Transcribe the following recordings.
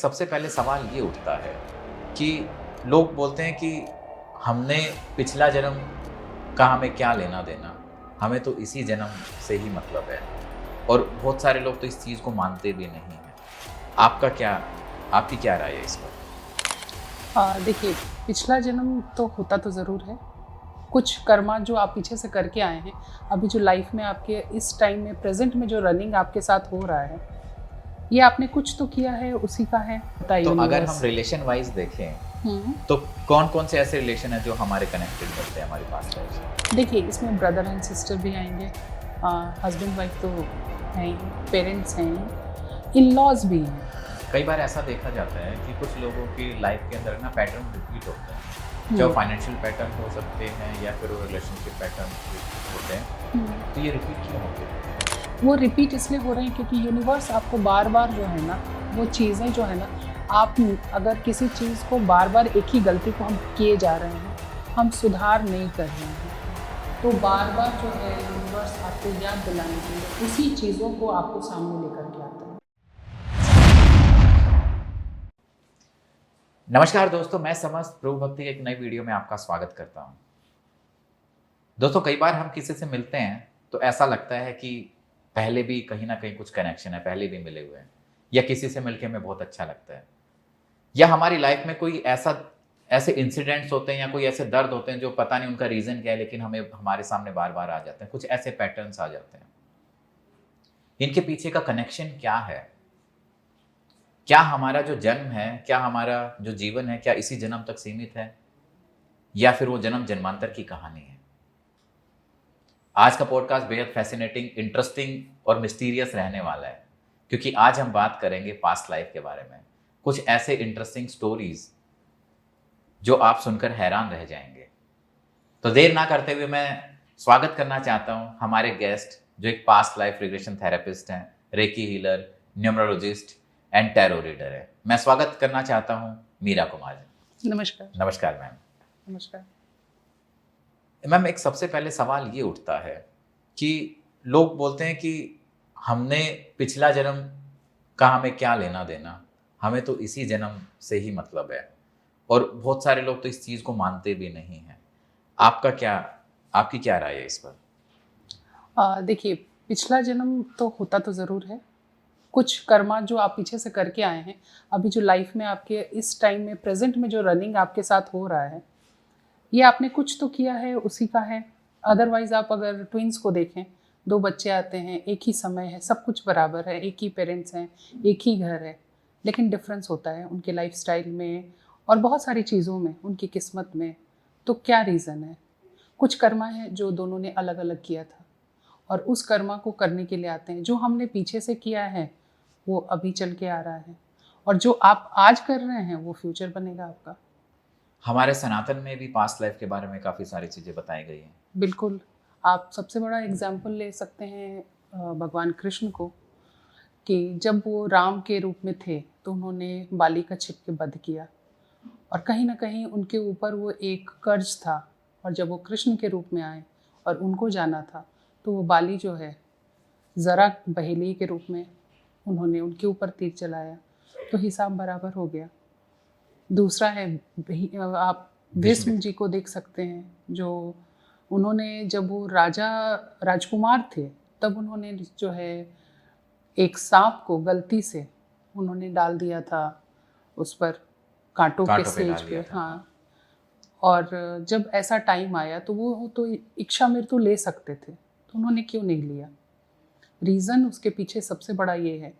सबसे पहले सवाल ये उठता है कि लोग बोलते हैं कि हमने पिछला जन्म का हमें क्या लेना देना, हमें तो इसी जन्म से ही मतलब है। और बहुत सारे लोग तो इस चीज़ को मानते भी नहीं हैं। आपका क्या आपकी क्या राय है इस पर? देखिए, पिछला जन्म तो होता तो ज़रूर है। कुछ कर्मा जो आप पीछे से करके आए हैं, अभी जो लाइफ में आपके इस टाइम में प्रेज़ेंट में जो रनिंग आपके साथ हो रहा है, ये आपने कुछ तो किया है, उसी का है पता तो अगर हम यूनिवर्स। रिलेशन वाइज देखें, हुँ। तो कौन-कौन से ऐसे रिलेशन हैं जो हमारे कनेक्टेड करते हैं हमारी पास्ट लाइफ से? देखिए, इसमें ब्रदर एंड सिस्टर भी आएँगे, हस्बैंड वाइफ तो हैं ही, पेरेंट्स हैं ही, इन-लॉज़ भी हैं। कई बार ऐसा देखा जाता है कि कुछ लोगों की लाइफ के अंदर ना पैटर्न रिपीट होते हैं। चाहे वो हुँ, फाइनेंशियल पैटर्न हो सकते हैं या फिर वो रिलेशनशिप पैटर्न होते हैं। हुँ। तो ये रिपीट क्यों होते हैं? वो रिपीट इसलिए हो रहे हैं क्योंकि यूनिवर्स आपको बार-बार जो है ना, वो चीज़ें जो है ना, आप अगर किसी चीज़ को बार-बार एक ही गलती को हम किए जा रहे हैं, हम सुधार नहीं कर रहे हैं, तो बार-बार जो है यूनिवर्स आपको याद दिलाने के लिए उसी चीज़ों को आपको सामने लेकर के आता है। नमस्कार दोस्तों, मैं समस्त प्रभु भक्ति के एक नई वीडियो में आपका स्वागत करता हूँ। दोस्तों, कई बार हम किसी से मिलते हैं तो ऐसा लगता है कि पहले भी कहीं न कहीं कुछ कनेक्शन है, पहले भी मिले हुए हैं, या किसी से मिलके हमें बहुत अच्छा लगता है। या हमारी लाइफ में कोई ऐसे इंसिडेंट्स होते हैं या कोई ऐसे दर्द होते हैं जो पता नहीं उनका रीज़न क्या है, लेकिन हमें हमारे सामने बार-बार आ जाते हैं। कुछ ऐसे पैटर्न्स आ जाते हैं। इनके पीछे का कनेक्शन क्या है? क्या हमारा जो जन्म है, क्या हमारा जो जीवन है, क्या इसी जन्म तक सीमित है? या फिर वो जन्म-जन्मांतर की कहानी है? आज का पॉडकास्ट बेहद फैसिनेटिंग, इंटरेस्टिंग और मिस्टीरियस रहने वाला है, क्योंकि आज हम बात करेंगे पास्ट लाइफ के बारे में। कुछ ऐसे इंटरेस्टिंग स्टोरीज़ जो आप सुनकर हैरान रह जाएँगे। तो देर ना करते हुए मैं स्वागत करना चाहता हूँ हमारे गेस्ट, जो एक पास्ट लाइफ रिग्रेशन थेरेपिस्ट हैं, recce healer, numerologist and tarot reader हैं। मैं स्वागत करना चाहता हूँ मीरा कुमार जी। नमस्कार, नमस्कार मैम। नमस्कार। मैम, एक सबसे पहले सवाल ये उठता है कि लोग बोलते हैं कि हमने पिछला जन्म का हमें क्या लेना देना, हमें तो इसी जन्म से ही मतलब है। और बहुत सारे लोग तो इस चीज़ को मानते भी नहीं हैं। आपका क्या आपकी क्या राय है इस पर? देखिए, पिछला जन्म तो होता तो ज़रूर है। कुछ कर्मा जो आप पीछे से करके आए हैं, अभी जो लाइफ में आपके इस टाइम में प्रेज़ेंट में जो रनिंग आपके साथ हो रहा है, ये आपने कुछ तो किया है, उसी का है। अदरवाइज़ आप अगर ट्विन्स को देखें, 2 बच्चे आते हैं, एक ही समय है, सब कुछ बराबर है, एक ही पेरेंट्स हैं, एक ही घर है, लेकिन डिफ़रेंस होता है उनके लाइफ़स्टाइल में और बहुत सारी चीज़ों में, उनकी किस्मत में। तो क्या रीज़न है? कुछ कर्मा है जो दोनों ने अलग-अलग किया था और उस कर्मा को करने के लिए आते हैं। जो हमने पीछे से किया है, वो अभी चल के आ रहा है और जो आप आज कर रहे हैं, वो फ्यूचर बनेगा आपका। हमारे सनातन में भी पास्ट लाइफ के बारे में काफ़ी सारी चीज़ें बताई गई हैं। बिल्कुल, आप सबसे बड़ा एग्ज़ाम्पल ले सकते हैं भगवान कृष्ण को कि जब वो राम के रूप में थे, तो उन्होंने बाली का छिप के वध किया और कहीं न कहीं उनके ऊपर वो एक कर्ज था और जब वो कृष्ण के रूप में आए और उनको जाना था, तो वो बाली जो है, ज़रा बहेली के रूप में उन्होंने उनके ऊपर तीर चलाया, तो हिसाब बराबर हो गया। दूसरा है आप भीष्म। भीष्म जी को देख सकते हैं, जो उन्होंने जब वो राजा राजकुमार थे, तब उन्होंने जो है एक साँप को गलती से उन्होंने डाल दिया था उस पर काँटों के काँटों पे सेज डाल पे। दिया था, हाँ। हाँ, और जब ऐसा टाइम आया तो वो तो इच्छा मृत्यु ले सकते थे, तो उन्होंने क्यों नहीं लिया? रीज़न उसके पीछे सबसे बड़ा ये है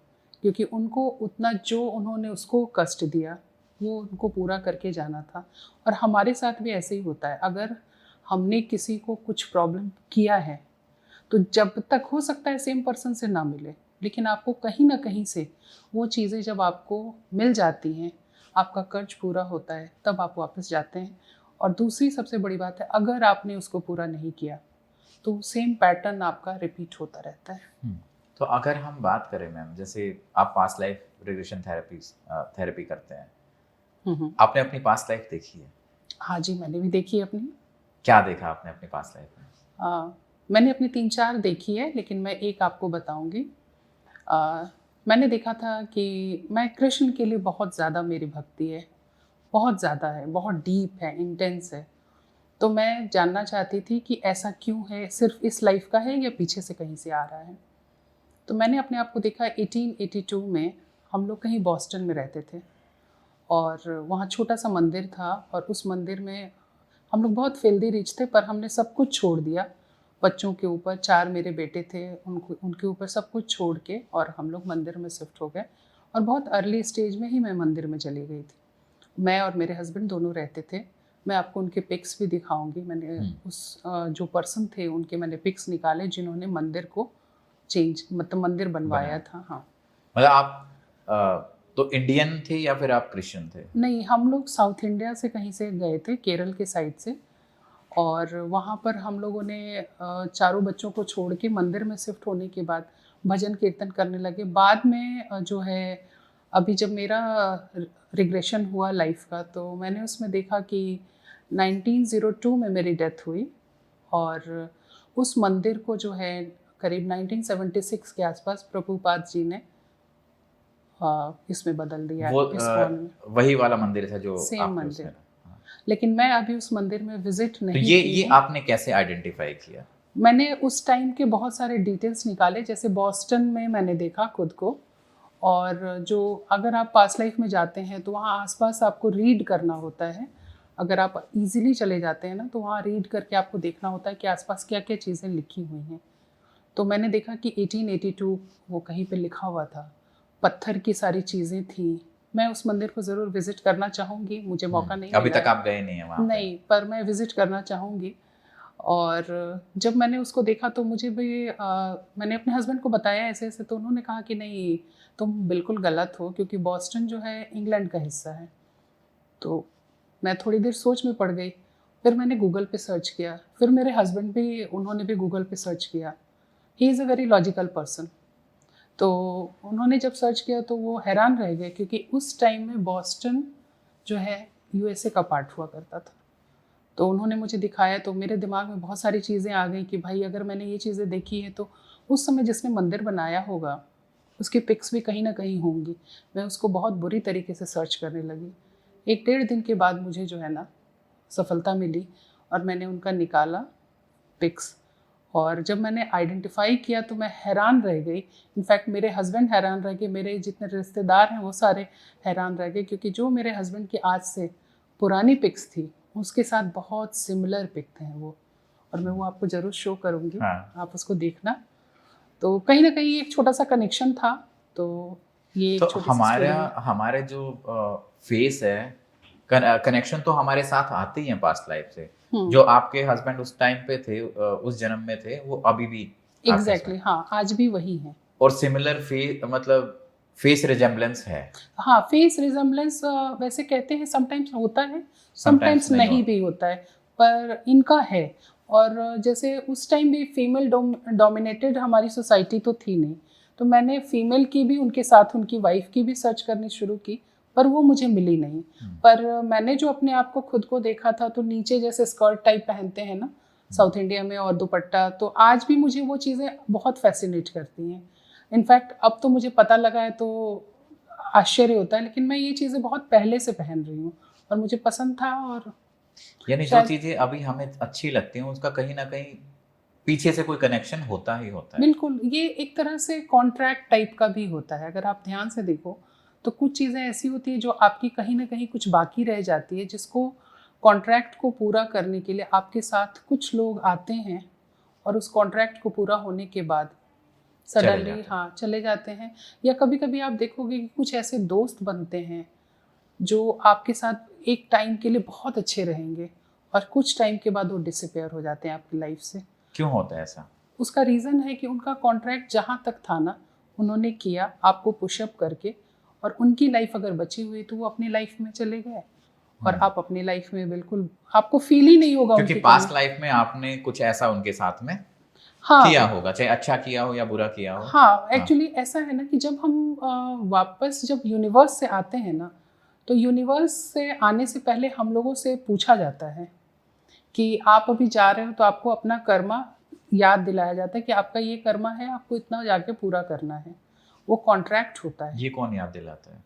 क्योंकि उनको उतना जो उन्होंने उसको कष्ट दिया, वो उनको पूरा करके जाना था और हमारे साथ भी ऐसे ही होता है। अगर हमने किसी को कुछ प्रॉब्लम किया है, तो जब तक हो सकता है सेम पर्सन से ना मिले, लेकिन आपको कहीं न कहीं से वो चीज़ें जब आपको मिल जाती हैं, आपका कर्ज पूरा होता है, तब आप वापस जाते हैं और दूसरी सबसे बड़ी बात है, अगर आपने उसको पूरा नहीं किया, तो सेम पैटर्न आपका रिपीट होता रहता है। हुँ। तो अगर हम बात करें मैम, जैसे आप पास्ट लाइफ रिग्रेशन थेरेपी करते हैं। हुँ, हुँ। आपने अपनी पास्ट लाइफ देखी है? हाँ जी, मैंने भी देखी है अपनी। क्या देखा आपने अपनी पास्ट लाइफ में? मैंने अपनी 3-4 देखी है, लेकिन मैं एक आपको बताऊँगी। मैंने देखा था कि मैं कृष्ण के लिए बहुत ज़्यादा मेरी भक्ति है, बहुत ज़्यादा है, बहुत डीप है, इंटेंस है। तो मैं जानना चाहती थी कि ऐसा क्यों है, सिर्फ इस लाइफ का है या पीछे से कहीं से आ रहा है। तो मैंने अपने आप को देखा 1882 में हम लोग कहीं बॉस्टन में रहते थे और वहाँ छोटा सा मंदिर था और उस मंदिर में हम लोग बहुत फिल्दी रिच थे, पर हमने सब कुछ छोड़ दिया बच्चों के ऊपर। 4 मेरे बेटे थे, उनके ऊपर सब कुछ छोड़ के और हम लोग मंदिर में शिफ्ट हो गए और बहुत अर्ली स्टेज में ही मैं मंदिर में चली गई थी। मैं और मेरे हस्बैंड दोनों रहते थे। मैं आपको उनके पिक्स भी दिखाऊंगी। मैंने उस जो पर्सन थे उनके मैंने पिक्स निकाले जिन्होंने मंदिर को चेंज मतलब मंदिर बनवाया था। हाँ, मतलब आप तो इंडियन थे या फिर आप क्रिश्चियन थे? नहीं, हम लोग साउथ इंडिया से कहीं से गए थे, केरल के साइड से। और वहाँ पर हम लोगों ने चारों बच्चों को छोड़ के मंदिर में शिफ्ट होने के बाद भजन कीर्तन करने लगे। बाद में जो है अभी जब मेरा रिग्रेशन हुआ लाइफ का, तो मैंने उसमें देखा कि 1902 में मेरी डेथ हुई और उस मंदिर को जो है करीब 1976 के आसपास प्रभुपाद जी ने इसमें बदल दिया, वो इस्कॉन में। वही वाला मंदिर था जो सेम आपने मंदिर। उसमें? लेकिन मैं अभी उस मंदिर में विजिट तो नहीं ये की ये हूँ। आपने कैसे आइडेंटिफाई किया? मैंने उस टाइम के बहुत सारे डिटेल्स निकाले, जैसे बॉस्टन में मैंने देखा खुद को। और जो अगर आप पास्ट लाइफ में जाते हैं तो वहाँ आसपास आपको रीड करना होता है। अगर आप इजीली चले जाते हैं ना तो वहाँ रीड करके आपको देखना होता है कि आसपास क्या क्या चीज़ें लिखी हुई हैं। तो मैंने देखा कि 1882 वो कहीं पे लिखा हुआ था, पत्थर की सारी चीज़ें थी। मैं उस मंदिर को ज़रूर विज़िट करना चाहूँगी, मुझे मौका नहीं अभी मिला तक है। आप गए नहीं हैं वहाँ पे? नहीं, पर मैं विज़िट करना चाहूँगी। और जब मैंने उसको देखा तो मुझे भी मैंने अपने हस्बैंड को बताया ऐसे-ऐसे, तो उन्होंने कहा कि नहीं, तुम बिल्कुल गलत हो, क्योंकि बॉस्टन जो है इंग्लैंड का हिस्सा है। तो मैं थोड़ी देर सोच में पड़ गई। फिर मैंने गूगल पे सर्च किया, फिर मेरे हस्बैंड भी, उन्होंने भी गूगल पे सर्च किया। He is a very logical person. तो उन्होंने जब सर्च किया तो वो हैरान रह गए, क्योंकि उस टाइम में बॉस्टन जो है यूएसए का पार्ट हुआ करता था। तो उन्होंने मुझे दिखाया तो मेरे दिमाग में बहुत सारी चीज़ें आ गई कि भाई अगर मैंने ये चीज़ें देखी हैं तो उस समय जिसने मंदिर बनाया होगा उसकी पिक्स भी कहीं ना कहीं होंगी। मैं उसको बहुत बुरी तरीके से सर्च करने लगी। 1 डेढ़ दिन के बाद मुझे जो है ना सफलता मिली और मैंने उनका निकाला पिक्स। और जब मैंने आइडेंटिफाई किया तो मैं हैरान रह गई। इनफैक्ट मेरे हस्बैंड हैरान रह गए, मेरे जितने रिश्तेदार हैं वो सारे हैरान रह गए, क्योंकि जो मेरे हस्बैंड की आज से पुरानी पिक्स थी उसके साथ बहुत सिमिलर पिक थे वो। और मैं वो आपको ज़रूर शो करूँगी। हाँ। आप उसको देखना। तो कहीं ना कहीं एक छोटा सा कनेक्शन था। तो ये तो एक छोटी सी स्टोरी है। हमारे जो फेस है, कनेक्शन तो हमारे साथ आते ही हैं पास्ट लाइफ से। जो आपके हस्बैंड उस टाइम पे थे, उस जन्म में थे, वो अभी भी आपके एग्जैक्टली साथ। हाँ, आज भी वही है। और सिमिलर फेस, मतलब फेस रिजेम्बलेंस है। हाँ, फेस रिजेम्बलेंस वैसे कहते हैं समटाइम्स होता है, समटाइम्स समटाइम्स नहीं नहीं भी होता है, पर इनका है। और जैसे उस टाइम भी फीमेल डोमिनेटेड हमारी सोसाइटी तो थी नहीं, तो मैंने फीमेल की भी उनके साथ उनकी वाइफ की भी सर्च करनी शुरू की, पर वो मुझे मिली नहीं। पर मैंने जो अपने आप को खुद को देखा था तो नीचे जैसे स्कर्ट टाइप पहनते हैं ना साउथ इंडिया में और दुपट्टा, तो आज भी मुझे वो चीज़ें बहुत फैसिनेट करती हैं। इनफैक्ट अब तो मुझे पता लगा है तो आश्चर्य होता है, लेकिन मैं ये चीज़ें बहुत पहले से पहन रही हूँ और मुझे पसंद था। और यानी जो शायद चीजें अभी हमें अच्छी लगती हैं उसका कहीं ना कहीं पीछे से कोई कनेक्शन होता ही होता है। बिल्कुल, ये एक तरह से कॉन्ट्रैक्ट टाइप का भी होता है। अगर आप ध्यान से देखो तो कुछ चीज़ें ऐसी होती है जो आपकी कहीं ना कहीं कुछ बाकी रह जाती है, जिसको कॉन्ट्रैक्ट को पूरा करने के लिए आपके साथ कुछ लोग आते हैं और उस कॉन्ट्रैक्ट को पूरा होने के बाद चले सडनली जाते हैं। हाँ चले जाते हैं। या कभी कभी आप देखोगे कि कुछ ऐसे दोस्त बनते हैं जो आपके साथ एक टाइम के लिए बहुत अच्छे रहेंगे और कुछ टाइम के बाद वो डिसअपेयर हो जाते हैं आपकी लाइफ से। क्यों होता है ऐसा? उसका रीज़न है कि उनका कॉन्ट्रैक्ट जहाँ तक था ना उन्होंने किया आपको पुशअप करके, और उनकी लाइफ अगर बची हुई तो वो अपनी लाइफ में चले गए और आप अपनी लाइफ में बिल्कुल, आपको फील ही नहीं होगा क्योंकि उनकी पास्ट कमी। लाइफ में आपने कुछ ऐसा उनके साथ में किया हाँ होगा, चाहे अच्छा किया हो या बुरा किया हो। हाँ, एक्चुअली ऐसा है ना कि जब हम वापस जब यूनिवर्स से आते हैं ना, तो यूनिवर्स से आने से पहले हम लोगों से पूछा जाता है कि आप अभी जा रहे हो, तो आपको अपना कर्मा याद दिलाया जाता है कि आपका ये कर्मा है, आपको इतना जाके पूरा करना है। वो कॉन्ट्रैक्ट होता है। ये कौन याद दिलाता है?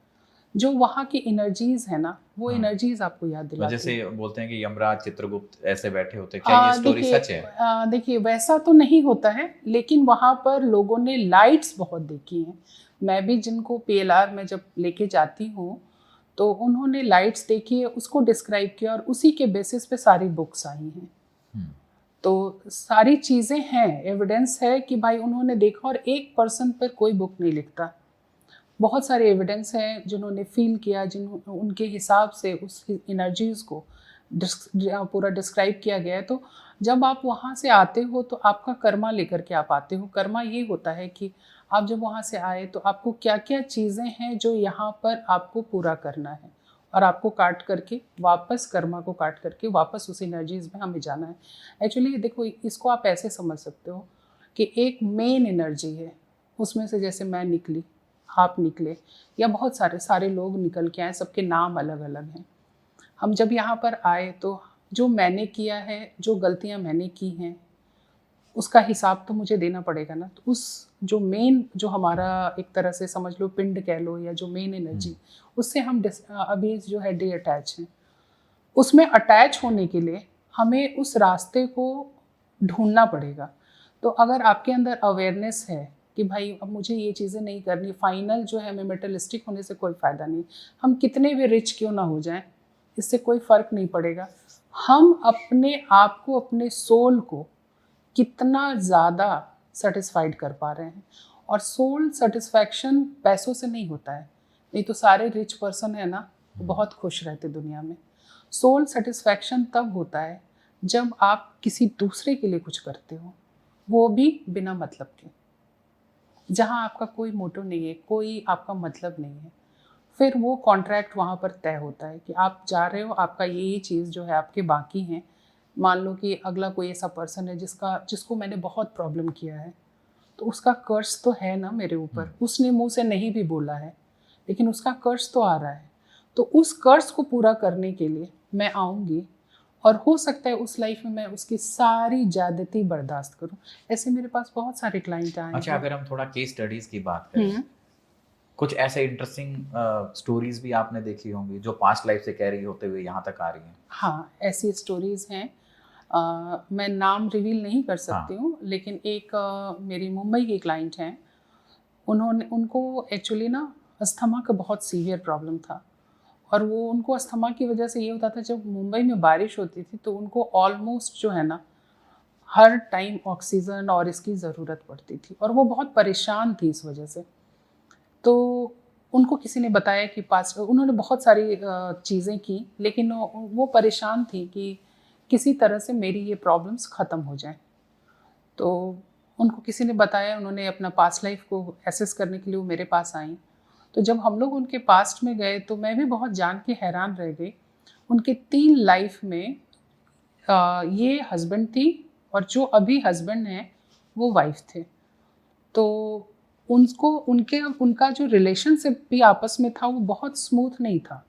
जो वहाँ की एनर्जीज है ना, वो हाँ। एनर्जीज आपको याद दिलाती है। जैसे बोलते हैं कि यमराज चित्रगुप्त ऐसे बैठे होते, क्या ये स्टोरी सच है? देखिए वैसा तो नहीं होता है, लेकिन वहाँ पर लोगों ने लाइट्स बहुत देखी हैं। मैं भी जिनको PLR में जब लेके जाती हूँ तो उन्होंने लाइट्स देखी है, उसको डिस्क्राइब किया और उसी के बेसिस पे सारी बुक्स आई हैं। हम्म, तो सारी चीज़ें हैं, एविडेंस है कि भाई उन्होंने देखा, और एक पर्सन पर कोई बुक नहीं लिखता। बहुत सारे एविडेंस हैं जिन्होंने फील किया, जिन उनके हिसाब से उस एनर्जीज को पूरा डिस्क्राइब किया गया है। तो जब आप वहाँ से आते हो तो आपका कर्मा लेकर के आप आते हो। कर्मा ये होता है कि आप जब वहाँ से आए तो आपको क्या क्या चीज़ें हैं जो यहाँ पर आपको पूरा करना है, और आपको काट करके वापस, कर्मा को काट करके वापस उस एनर्जीज में हमें जाना है। एक्चुअली देखो, इसको आप ऐसे समझ सकते हो कि एक मेन एनर्जी है, उसमें से जैसे मैं निकली, आप निकले, या बहुत सारे लोग निकल के आए, सबके नाम अलग अलग हैं। हम जब यहाँ पर आए तो जो मैंने किया है, जो गलतियाँ मैंने की हैं, उसका हिसाब तो मुझे देना पड़ेगा ना। तो उस जो मेन, जो हमारा एक तरह से समझ लो पिंड कह लो, या जो मेन एनर्जी, उससे हम अभी जो है डी अटैच हैं। उसमें अटैच होने के लिए हमें उस रास्ते को ढूंढना पड़ेगा। तो अगर आपके अंदर अवेयरनेस है कि भाई अब मुझे ये चीज़ें नहीं करनी, फाइनल जो है, हमें मेटलिस्टिक होने से कोई फ़ायदा नहीं। हम कितने भी रिच क्यों ना हो जाएं, इससे कोई फ़र्क नहीं पड़ेगा। हम अपने आप को, अपने सोल को कितना ज़्यादा सेटिस्फाइड कर पा रहे हैं। और सोल सेटिस्फैक्शन पैसों से नहीं होता है, नहीं तो सारे रिच पर्सन है ना, वो बहुत खुश रहते दुनिया में। सोल सेटिस्फैक्शन तब होता है जब आप किसी दूसरे के लिए कुछ करते हो, वो भी बिना मतलब के, जहाँ आपका कोई मोटिव नहीं है, कोई आपका मतलब नहीं है। फिर वो कॉन्ट्रैक्ट वहाँ पर तय होता है कि आप जा रहे हो, आपका ये चीज़ जो है आपके बाकी हैं। मान लो कि अगला कोई ऐसा पर्सन है जिसको मैंने बहुत प्रॉब्लम किया है, तो उसका कर्ज तो है ना मेरे ऊपर। उसने मुंह से नहीं भी बोला है, लेकिन उसका कर्ज तो आ रहा है। तो उस कर्ज को पूरा करने के लिए मैं आऊँगी, और हो सकता है उस लाइफ में मैं उसकी सारी ज्यादती बर्दाश्त करूँ। ऐसे मेरे पास बहुत सारे क्लाइंट आए अच्छा, हैं। अगर हम थोड़ा केस स्टडीज की बात करें, कुछ ऐसे इंटरेस्टिंग स्टोरीज भी आपने देखी होंगी जो पास्ट लाइफ से कैरी होते हुए यहाँ तक आ रही हैं? हाँ, ऐसी स्टोरीज़ हैं। मैं नाम रिवील नहीं कर सकती हाँ। हूँ, लेकिन एक मेरी मुंबई की क्लाइंट हैं। उनको एक्चुअली ना अस्थमा का बहुत सीवियर प्रॉब्लम था, और वो उनको अस्थमा की वजह से ये होता था, जब मुंबई में बारिश होती थी तो उनको ऑलमोस्ट जो है ना हर टाइम ऑक्सीजन और इसकी ज़रूरत पड़ती थी, और वो बहुत परेशान थी इस वजह से। तो उनको किसी ने बताया कि पास, उन्होंने बहुत सारी चीज़ें की, लेकिन वो परेशान थी कि किसी तरह से मेरी ये प्रॉब्लम्स ख़त्म हो जाएं। तो उनको किसी ने बताया, उन्होंने अपना पास्ट लाइफ को एसेस करने के लिए वो मेरे पास आई। तो जब हम लोग उनके पास्ट में गए तो मैं भी बहुत जान के हैरान रह गई। उनके 3 लाइफ में ये हस्बैंड थी, और जो अभी हस्बैंड हैं वो वाइफ थे। तो उनका जो रिलेशनशिप भी आपस में था वो बहुत स्मूथ नहीं था।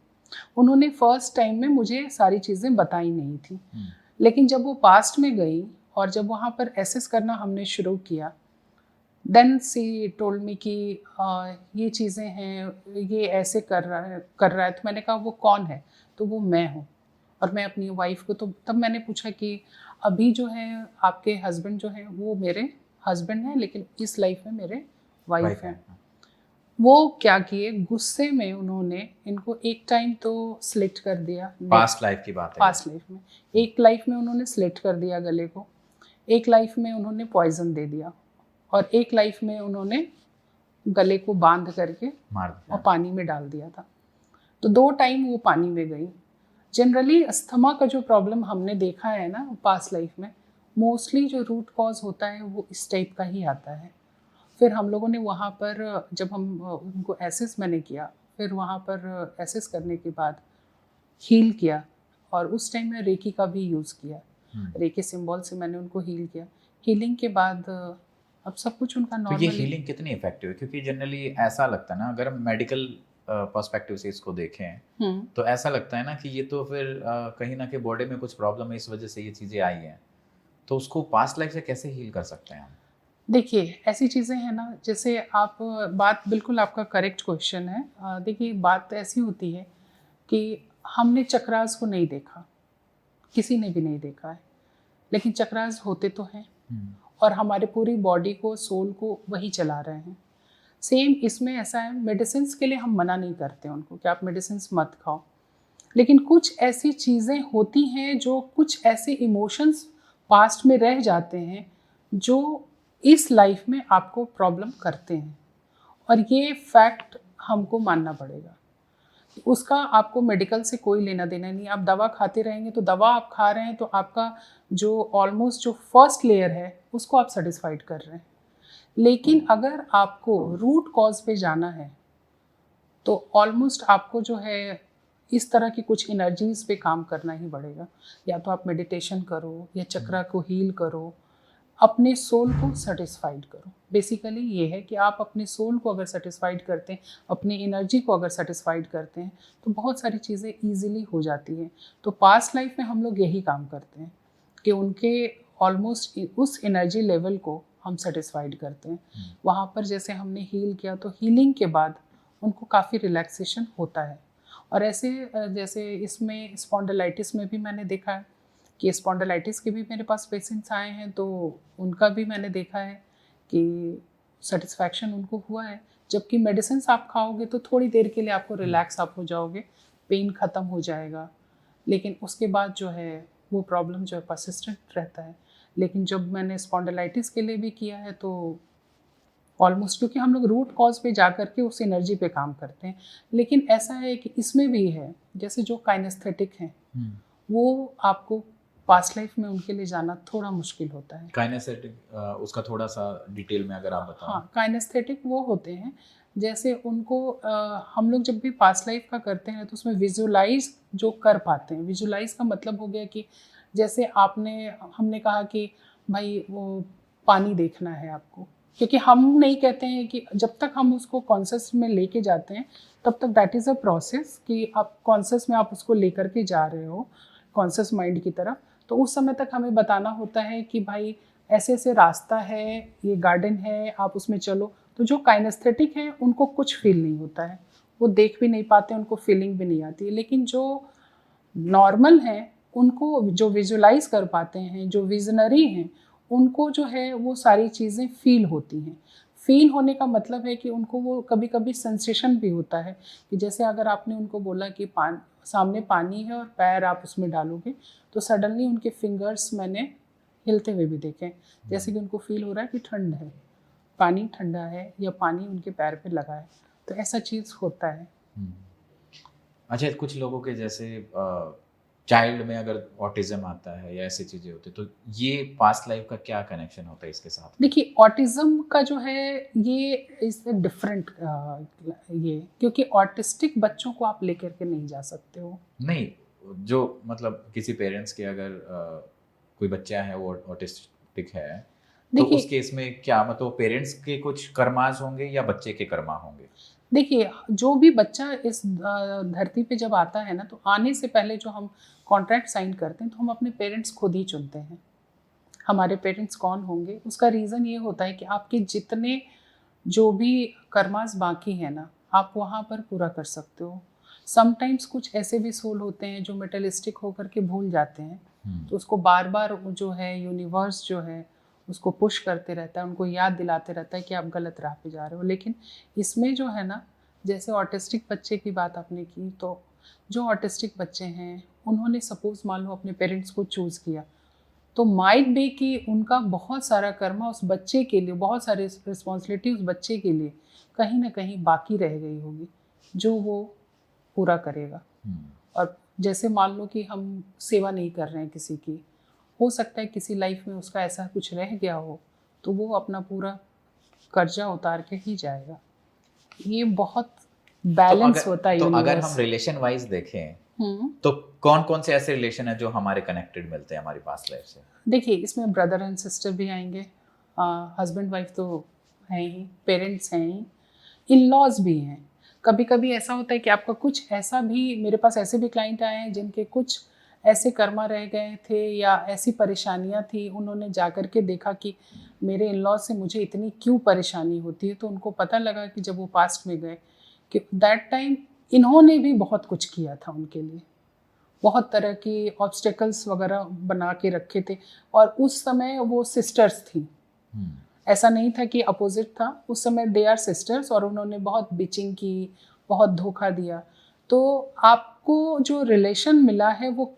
उन्होंने फर्स्ट टाइम में मुझे सारी चीज़ें बताई नहीं थी, लेकिन जब वो पास्ट में गई और जब वहाँ पर एसेस करना हमने शुरू किया, देन सी टोल्ड मी कि ये चीज़ें हैं, ये ऐसे कर रहा है। तो मैंने कहा वो कौन है? तो वो मैं हूँ, और मैं अपनी वाइफ को, तो तब मैंने पूछा कि अभी जो है आपके हस्बैंड जो हैं वो मेरे हस्बैंड हैं, लेकिन इस लाइफ में मेरे वाइफ हैं। वो क्या किए, गुस्से में उन्होंने इनको एक टाइम तो स्लिट कर दिया। पास्ट लाइफ की बात है? पास्ट लाइफ में, एक लाइफ में उन्होंने स्लिट कर दिया गले को, एक लाइफ में उन्होंने पॉइजन दे दिया, और एक लाइफ में उन्होंने गले को बांध करके मार दिया और पानी में डाल दिया था। तो 2 टाइम वो पानी में गई। जनरली अस्थमा का जो प्रॉब्लम हमने देखा है ना पास्ट लाइफ में, मोस्टली जो रूट कॉज होता है वो इस टाइप का ही आता है। फिर हम लोगों ने वहाँ पर, जब हम उनको एसेस मैंने किया, फिर वहाँ पर एसेस करने के बाद हील किया, और उस टाइम में रेकी का भी यूज़ किया। रेकी सिंबल से मैंने उनको हील किया। हीलिंग के बाद अब सब कुछ उनका तो नॉर्मल। ये हीलिंग कितनी इफेक्टिव है? क्योंकि जनरली ऐसा लगता है ना, अगर हम मेडिकल पर्सपेक्टिव से इसको देखें तो ऐसा लगता है ना कि ये तो फिर कहीं ना कहीं बॉडी में कुछ प्रॉब्लम है, इस वजह से ये चीज़ें आई हैं, तो उसको पास्ट लाइफ से कैसे हील कर सकते हैं हम? देखिए ऐसी चीज़ें हैं ना, जैसे आप बात बिल्कुल आपका करेक्ट क्वेश्चन है। देखिए बात ऐसी होती है कि हमने चक्रास को नहीं देखा, किसी ने भी नहीं देखा है, लेकिन चक्रास होते तो हैं और हमारे पूरी बॉडी को, सोल को वही चला रहे हैं। सेम इसमें ऐसा है, मेडिसिन के लिए हम मना नहीं करते उनको कि आप मेडिसिन मत खाओ, लेकिन कुछ ऐसी चीज़ें होती हैं, जो कुछ ऐसे इमोशंस पास्ट में रह जाते हैं जो इस लाइफ में आपको प्रॉब्लम करते हैं, और ये फैक्ट हमको मानना पड़ेगा। उसका आपको मेडिकल से कोई लेना देना नहीं। आप दवा खाते रहेंगे तो दवा आप खा रहे हैं तो आपका जो ऑलमोस्ट जो फर्स्ट लेयर है उसको आप सेटिस्फाइड कर रहे हैं। लेकिन अगर आपको रूट कॉज पे जाना है तो ऑलमोस्ट आपको जो है इस तरह की कुछ एनर्जीज पे काम करना ही पड़ेगा। या तो आप मेडिटेशन करो या चक्रा को हील करो, अपने सोल को सेटिस्फाइड करो। बेसिकली ये है कि आप अपने सोल को अगर सेटिस्फाइड करते हैं, अपनी एनर्जी को अगर सेटिस्फाइड करते हैं, तो बहुत सारी चीज़ें ईजिली हो जाती हैं। तो पास्ट लाइफ में हम लोग यही काम करते हैं कि उनके ऑलमोस्ट उस एनर्जी लेवल को हम सेटिस्फाइड करते हैं। वहाँ पर जैसे हमने हील किया तो हीलिंग के बाद उनको काफ़ी रिलैक्सेशन होता है। और ऐसे जैसे इसमें स्पॉन्डिलाइटिस में भी मैंने देखा है कि स्पॉन्डिलाइटिस के भी मेरे पास पेशेंट्स आए हैं, तो उनका भी मैंने देखा है कि सेटिस्फैक्शन उनको हुआ है। जबकि मेडिसिन आप खाओगे तो थोड़ी देर के लिए आपको रिलैक्स आप हो जाओगे, पेन ख़त्म हो जाएगा, लेकिन उसके बाद जो है वो प्रॉब्लम जो है परसिस्टेंट रहता है। लेकिन जब मैंने स्पॉन्डिलाइटिस के लिए भी किया है तो ऑलमोस्ट, क्योंकि हम लोग रूट कॉज पे जा करके उस एनर्जी पे काम करते हैं। लेकिन ऐसा है कि इसमें भी है, जैसे जो काइनेस्थेटिक हैं वो आपको पास्ट लाइफ में उनके लिए जाना थोड़ा मुश्किल होता है। काइनेस्थेटिक उसका थोड़ा सा डिटेल में अगर आप बताओ। हाँ, काइनेस्थेटिक वो होते हैं जैसे उनको हम लोग जब भी पास्ट लाइफ का करते हैं तो उसमें विजुलाइज जो कर पाते हैं। विजुलाइज का मतलब हो गया कि जैसे हमने कहा कि भाई वो पानी देखना है आपको, क्योंकि हम नहीं कहते हैं कि जब तक हम उसको कॉन्शियस में लेके जाते हैं तब तक दैट इज़ अ प्रोसेस कि आप कॉन्शियस में आप उसको लेकर के जा रहे हो कॉन्शियस माइंड की तरफ। तो उस समय तक हमें बताना होता है कि भाई ऐसे ऐसे रास्ता है, ये गार्डन है, आप उसमें चलो। तो जो काइनेस्थेटिक हैं उनको कुछ फील नहीं होता है, वो देख भी नहीं पाते, उनको फीलिंग भी नहीं आती है। लेकिन जो नॉर्मल हैं उनको, जो विजुलाइज कर पाते हैं, जो विजनरी हैं, उनको जो है वो सारी चीज़ें फील होती हैं। फील होने का मतलब है कि उनको वो कभी कभी सेंसेशन भी होता है कि जैसे अगर आपने उनको बोला कि सामने पानी है और पैर आप उसमें डालोगे, तो सडनली उनके फिंगर्स मैंने हिलते हुए भी देखे, जैसे कि उनको फील हो रहा है कि ठंड है, पानी ठंडा है या पानी उनके पैर पे लगा है। तो ऐसा चीज़ होता है। अच्छा, कुछ लोगों के जैसे चाइल्ड में अगर ऑटिज्म आता है या ऐसी चीज़ें होती तो ये पास्ट लाइफ का क्या कनेक्शन होता है इसके साथ? देखिए ऑटिज़म का जो है ये इज़ डिफरेंट, ये क्योंकि ऑटिस्टिक बच्चों को आप लेकर के नहीं जा सकते हो। नहीं, जो मतलब किसी पेरेंट्स के अगर कोई बच्चा है वो ऑटिस्टिक है, तो देखिए उस केस में क्या मतलब पेरेंट्स के कुछ कर्मास होंगे या बच्चे के कर्मा होंगे? देखिए जो भी बच्चा इस धरती पे जब आता है ना, तो आने से पहले जो हम कॉन्ट्रैक्ट साइन करते हैं तो हम अपने पेरेंट्स खुद ही चुनते हैं। हमारे पेरेंट्स कौन होंगे, उसका रीज़न ये होता है कि आपके जितने जो भी कर्मास बाकी है ना, आप वहाँ पर पूरा कर सकते हो। समटाइम्स कुछ ऐसे भी सोल होते हैं जो मेटलिस्टिक होकर के भूल जाते हैं, तो उसको बार बार जो है यूनिवर्स जो है उसको पुश करते रहता है, उनको याद दिलाते रहता है कि आप गलत राह पे जा रहे हो। लेकिन इसमें जो है ना, जैसे ऑटिस्टिक बच्चे की बात आपने की, तो जो ऑटिस्टिक बच्चे हैं उन्होंने सपोज मान लो अपने पेरेंट्स को चूज़ किया, तो माइट बी कि उनका बहुत सारा कर्मा उस बच्चे के लिए, बहुत सारी रिस्पॉन्सिबिलिटी उस बच्चे के लिए कहीं ना कहीं बाकी रह गई होगी जो वो पूरा करेगा। और जैसे मान लो कि हम सेवा नहीं कर रहे हैं किसी की, हो सकता है किसी लाइफ में उसका ऐसा कुछ रह गया हो, तो वो अपना पूरा कर्जा उतार के ही जाएगा। ये बहुत बैलेंस होता है तो अगर यूनिवर्स। हम रिलेशन वाइज देखें तो कौन कौन से ऐसे रिलेशन है जो हमारे कनेक्टेड मिलते हैं हमारी पास्ट लाइफ से? देखिए इसमें ब्रदर एंड सिस्टर भी आएंगे, हस्बैंड वाइफ तो हैं ही, पेरेंट्स हैं ही, इन लॉज भी हैं। कभी कभी ऐसा होता है कि आपका कुछ ऐसा भी, मेरे पास ऐसे भी क्लाइंट आए हैं जिनके कुछ ऐसे कर्मा रह गए थे या ऐसी परेशानियां थी, उन्होंने जाकर के देखा कि मेरे इन लॉ से मुझे इतनी क्यों परेशानी होती है, तो उनको पता लगा कि जब वो पास्ट में गए कि दैट टाइम इन्होंने भी बहुत कुछ किया था उनके लिए, बहुत तरह की ऑब्स्टेकल्स वगैरह बना के रखे थे। और उस समय वो सिस्टर्स थी, ऐसा नहीं था कि अपोजिट था, उस समय दे आर सिस्टर्स, और उन्होंने बहुत बिचिंग की, बहुत धोखा दिया। तो आपको जो रिलेशन मिला है वो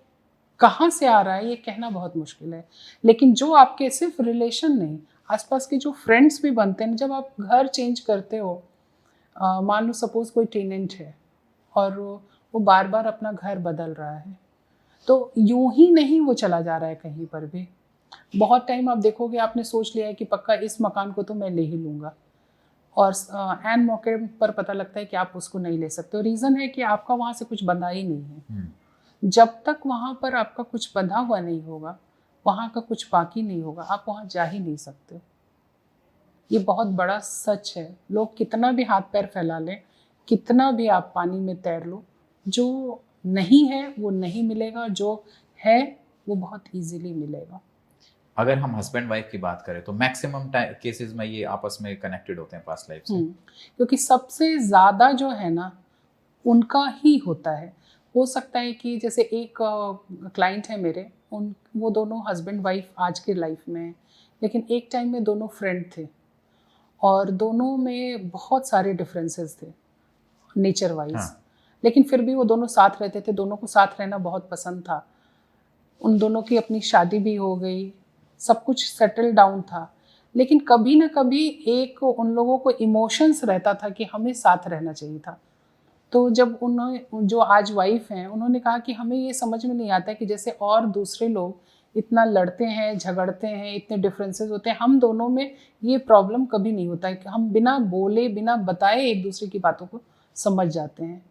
कहाँ से आ रहा है ये कहना बहुत मुश्किल है, लेकिन जो आपके सिर्फ रिलेशन नहीं, आसपास के जो फ्रेंड्स भी बनते हैं, जब आप घर चेंज करते हो, मान लो सपोज कोई टेनेंट है और वो बार बार अपना घर बदल रहा है, तो यूं ही नहीं वो चला जा रहा है कहीं पर भी। बहुत टाइम आप देखोगे आपने सोच लिया है कि पक्का इस मकान को तो मैं ले ही लूँगा, और एन मौके पर पता लगता है कि आप उसको नहीं ले सकते। रीज़न है कि आपका वहाँ से कुछ बंधा ही नहीं है। जब तक वहाँ पर आपका कुछ बंधा हुआ नहीं होगा, वहाँ का कुछ बाकी नहीं होगा, आप वहाँ जा ही नहीं सकते। ये बहुत बड़ा सच है। लोग कितना भी हाथ पैर फैला लें, कितना भी आप पानी में तैर लो, जो नहीं है वो नहीं मिलेगा, जो है वो बहुत ईजिली मिलेगा। अगर हम हस्बैंड वाइफ की बात करें तो मैक्सिमम केसेस में ये आपस में कनेक्टेड होते हैं पास्ट लाइफ से। क्योंकि सबसे ज़्यादा जो है ना उनका ही होता है। हो सकता है कि जैसे एक क्लाइंट है मेरे, वो दोनों हस्बैंड वाइफ आज के लाइफ में हैं, लेकिन एक टाइम में दोनों फ्रेंड थे और दोनों में बहुत सारे डिफरेंसेस थे नेचर वाइज। हाँ। लेकिन फिर भी वो दोनों साथ रहते थे, दोनों को साथ रहना बहुत पसंद था। उन दोनों की अपनी शादी भी हो गई, सब कुछ सेटल डाउन था, लेकिन कभी ना कभी एक उन लोगों को इमोशंस रहता था कि हमें साथ रहना चाहिए था। तो जब उन्होंने, जो आज वाइफ हैं, उन्होंने कहा कि हमें ये समझ में नहीं आता कि जैसे और दूसरे लोग इतना लड़ते हैं, झगड़ते हैं, इतने डिफरेंसेस होते हैं, हम दोनों में ये प्रॉब्लम कभी नहीं होता है कि हम बिना बोले बिना बताए एक दूसरे की बातों को समझ जाते हैं।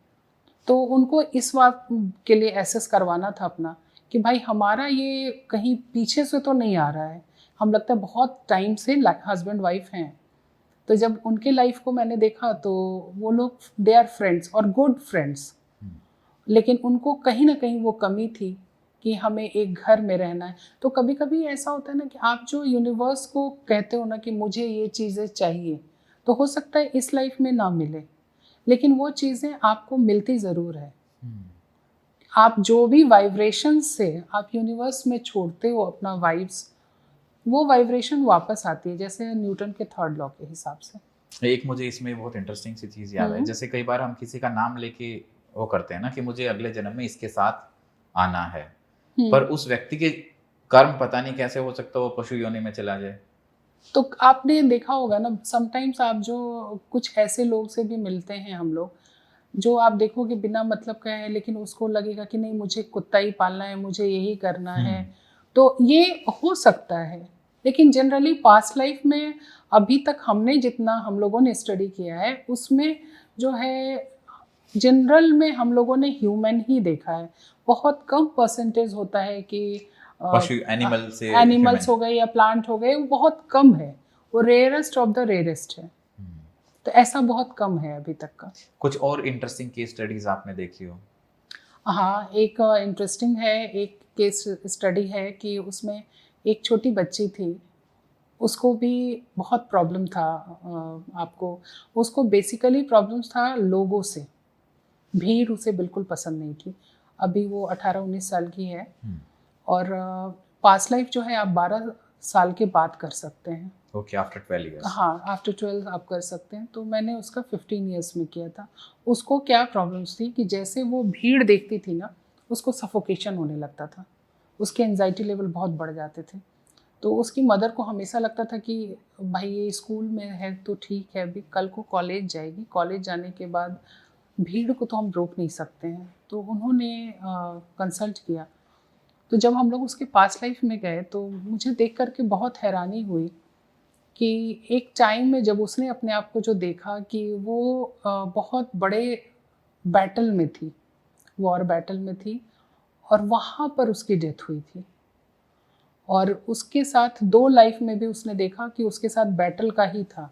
तो उनको इस बात के लिए एसेस करवाना था अपना कि भाई हमारा ये कहीं पीछे से तो नहीं आ रहा है, हम लगता है बहुत टाइम से हस्बैंड वाइफ हैं। तो जब उनके लाइफ को मैंने देखा तो वो लोग दे आर फ्रेंड्स और गुड फ्रेंड्स, लेकिन उनको कहीं ना कहीं वो कमी थी कि हमें एक घर में रहना है। तो कभी कभी ऐसा होता है ना कि आप जो यूनिवर्स को कहते हो ना कि मुझे ये चीज़ें चाहिए, तो हो सकता है इस लाइफ में ना मिले, लेकिन वो चीज़ें आपको मिलती ज़रूर है। आप जो भी वाइब्रेशन से आप यूनिवर्स में छोड़ते हो अपना वाइब्स, वो वाइब्रेशन वापस आती है, जैसे न्यूटन के थर्ड लॉ के हिसाब से। एक मुझे इसमें बहुत इंटरेस्टिंग सी चीज़ याद है, जैसे कई बार हम किसी का नाम लेके वो करते हैं ना कि मुझे अगले जन्म में इसके साथ आना है, पर उस व्यक्ति के कर्म पता नहीं कैसे हो सकता वो पशु योनि में चला जाए। तो आपने देखा होगा ना, समटाइम्स आप जो कुछ ऐसे लोग से भी मिलते हैं हम लोग, जो आप देखोगे बिना मतलब का है, लेकिन उसको लगेगा कि नहीं मुझे कुत्ता ही पालना है, मुझे यही करना है। तो ये हो सकता है, लेकिन जनरली पास्ट लाइफ में अभी तक हमने जितना हम लोगों ने स्टडी किया है उसमें जो है जनरल में हम लोगों ने ह्यूमन ही देखा है। बहुत कम परसेंटेज होता है कि पशु एनिमल से एनिमल्स हो गए या प्लांट हो गए, वो बहुत कम है, वो रेयरेस्ट ऑफ द रेयरेस्ट है। तो ऐसा बहुत कम है अभी तक का। कुछ और इंटरेस्टिंग केस स्टडीज आपने देखी हो? हाँ, एक इंटरेस्टिंग है, एक केस स्टडी है कि उसमें एक छोटी बच्ची थी, उसको भी बहुत प्रॉब्लम था। आपको उसको बेसिकली प्रॉब्लम्स था लोगों से, भीड़ उसे बिल्कुल पसंद नहीं थी। अभी वो 18-19 साल की है और पास्ट लाइफ जो है आप 12 साल के बाद कर सकते हैं। Okay, after 12 years. हाँ, आफ्टर 12 आप कर सकते हैं। तो मैंने उसका 15 इयर्स में किया था। उसको क्या प्रॉब्लम्स थी कि जैसे वो भीड़ देखती थी ना, उसको सफोकेशन होने लगता था, उसके एंजाइटी लेवल बहुत बढ़ जाते थे। तो उसकी मदर को हमेशा लगता था कि भाई ये स्कूल में है तो ठीक है, अभी कल को कॉलेज जाएगी, कॉलेज जाने के बाद भीड़ को तो हम रोक नहीं सकते हैं। तो उन्होंने कंसल्ट किया। तो जब हम लोग उसके पास्ट लाइफ में गए तो मुझे देख करके बहुत हैरानी हुई कि एक टाइम में जब उसने अपने आप को जो देखा कि वो बहुत बड़े बैटल में थी, वॉर बैटल में थी, और वहाँ पर उसकी डेथ हुई थी। और उसके साथ 2 लाइफ में भी उसने देखा कि उसके साथ बैटल का ही था।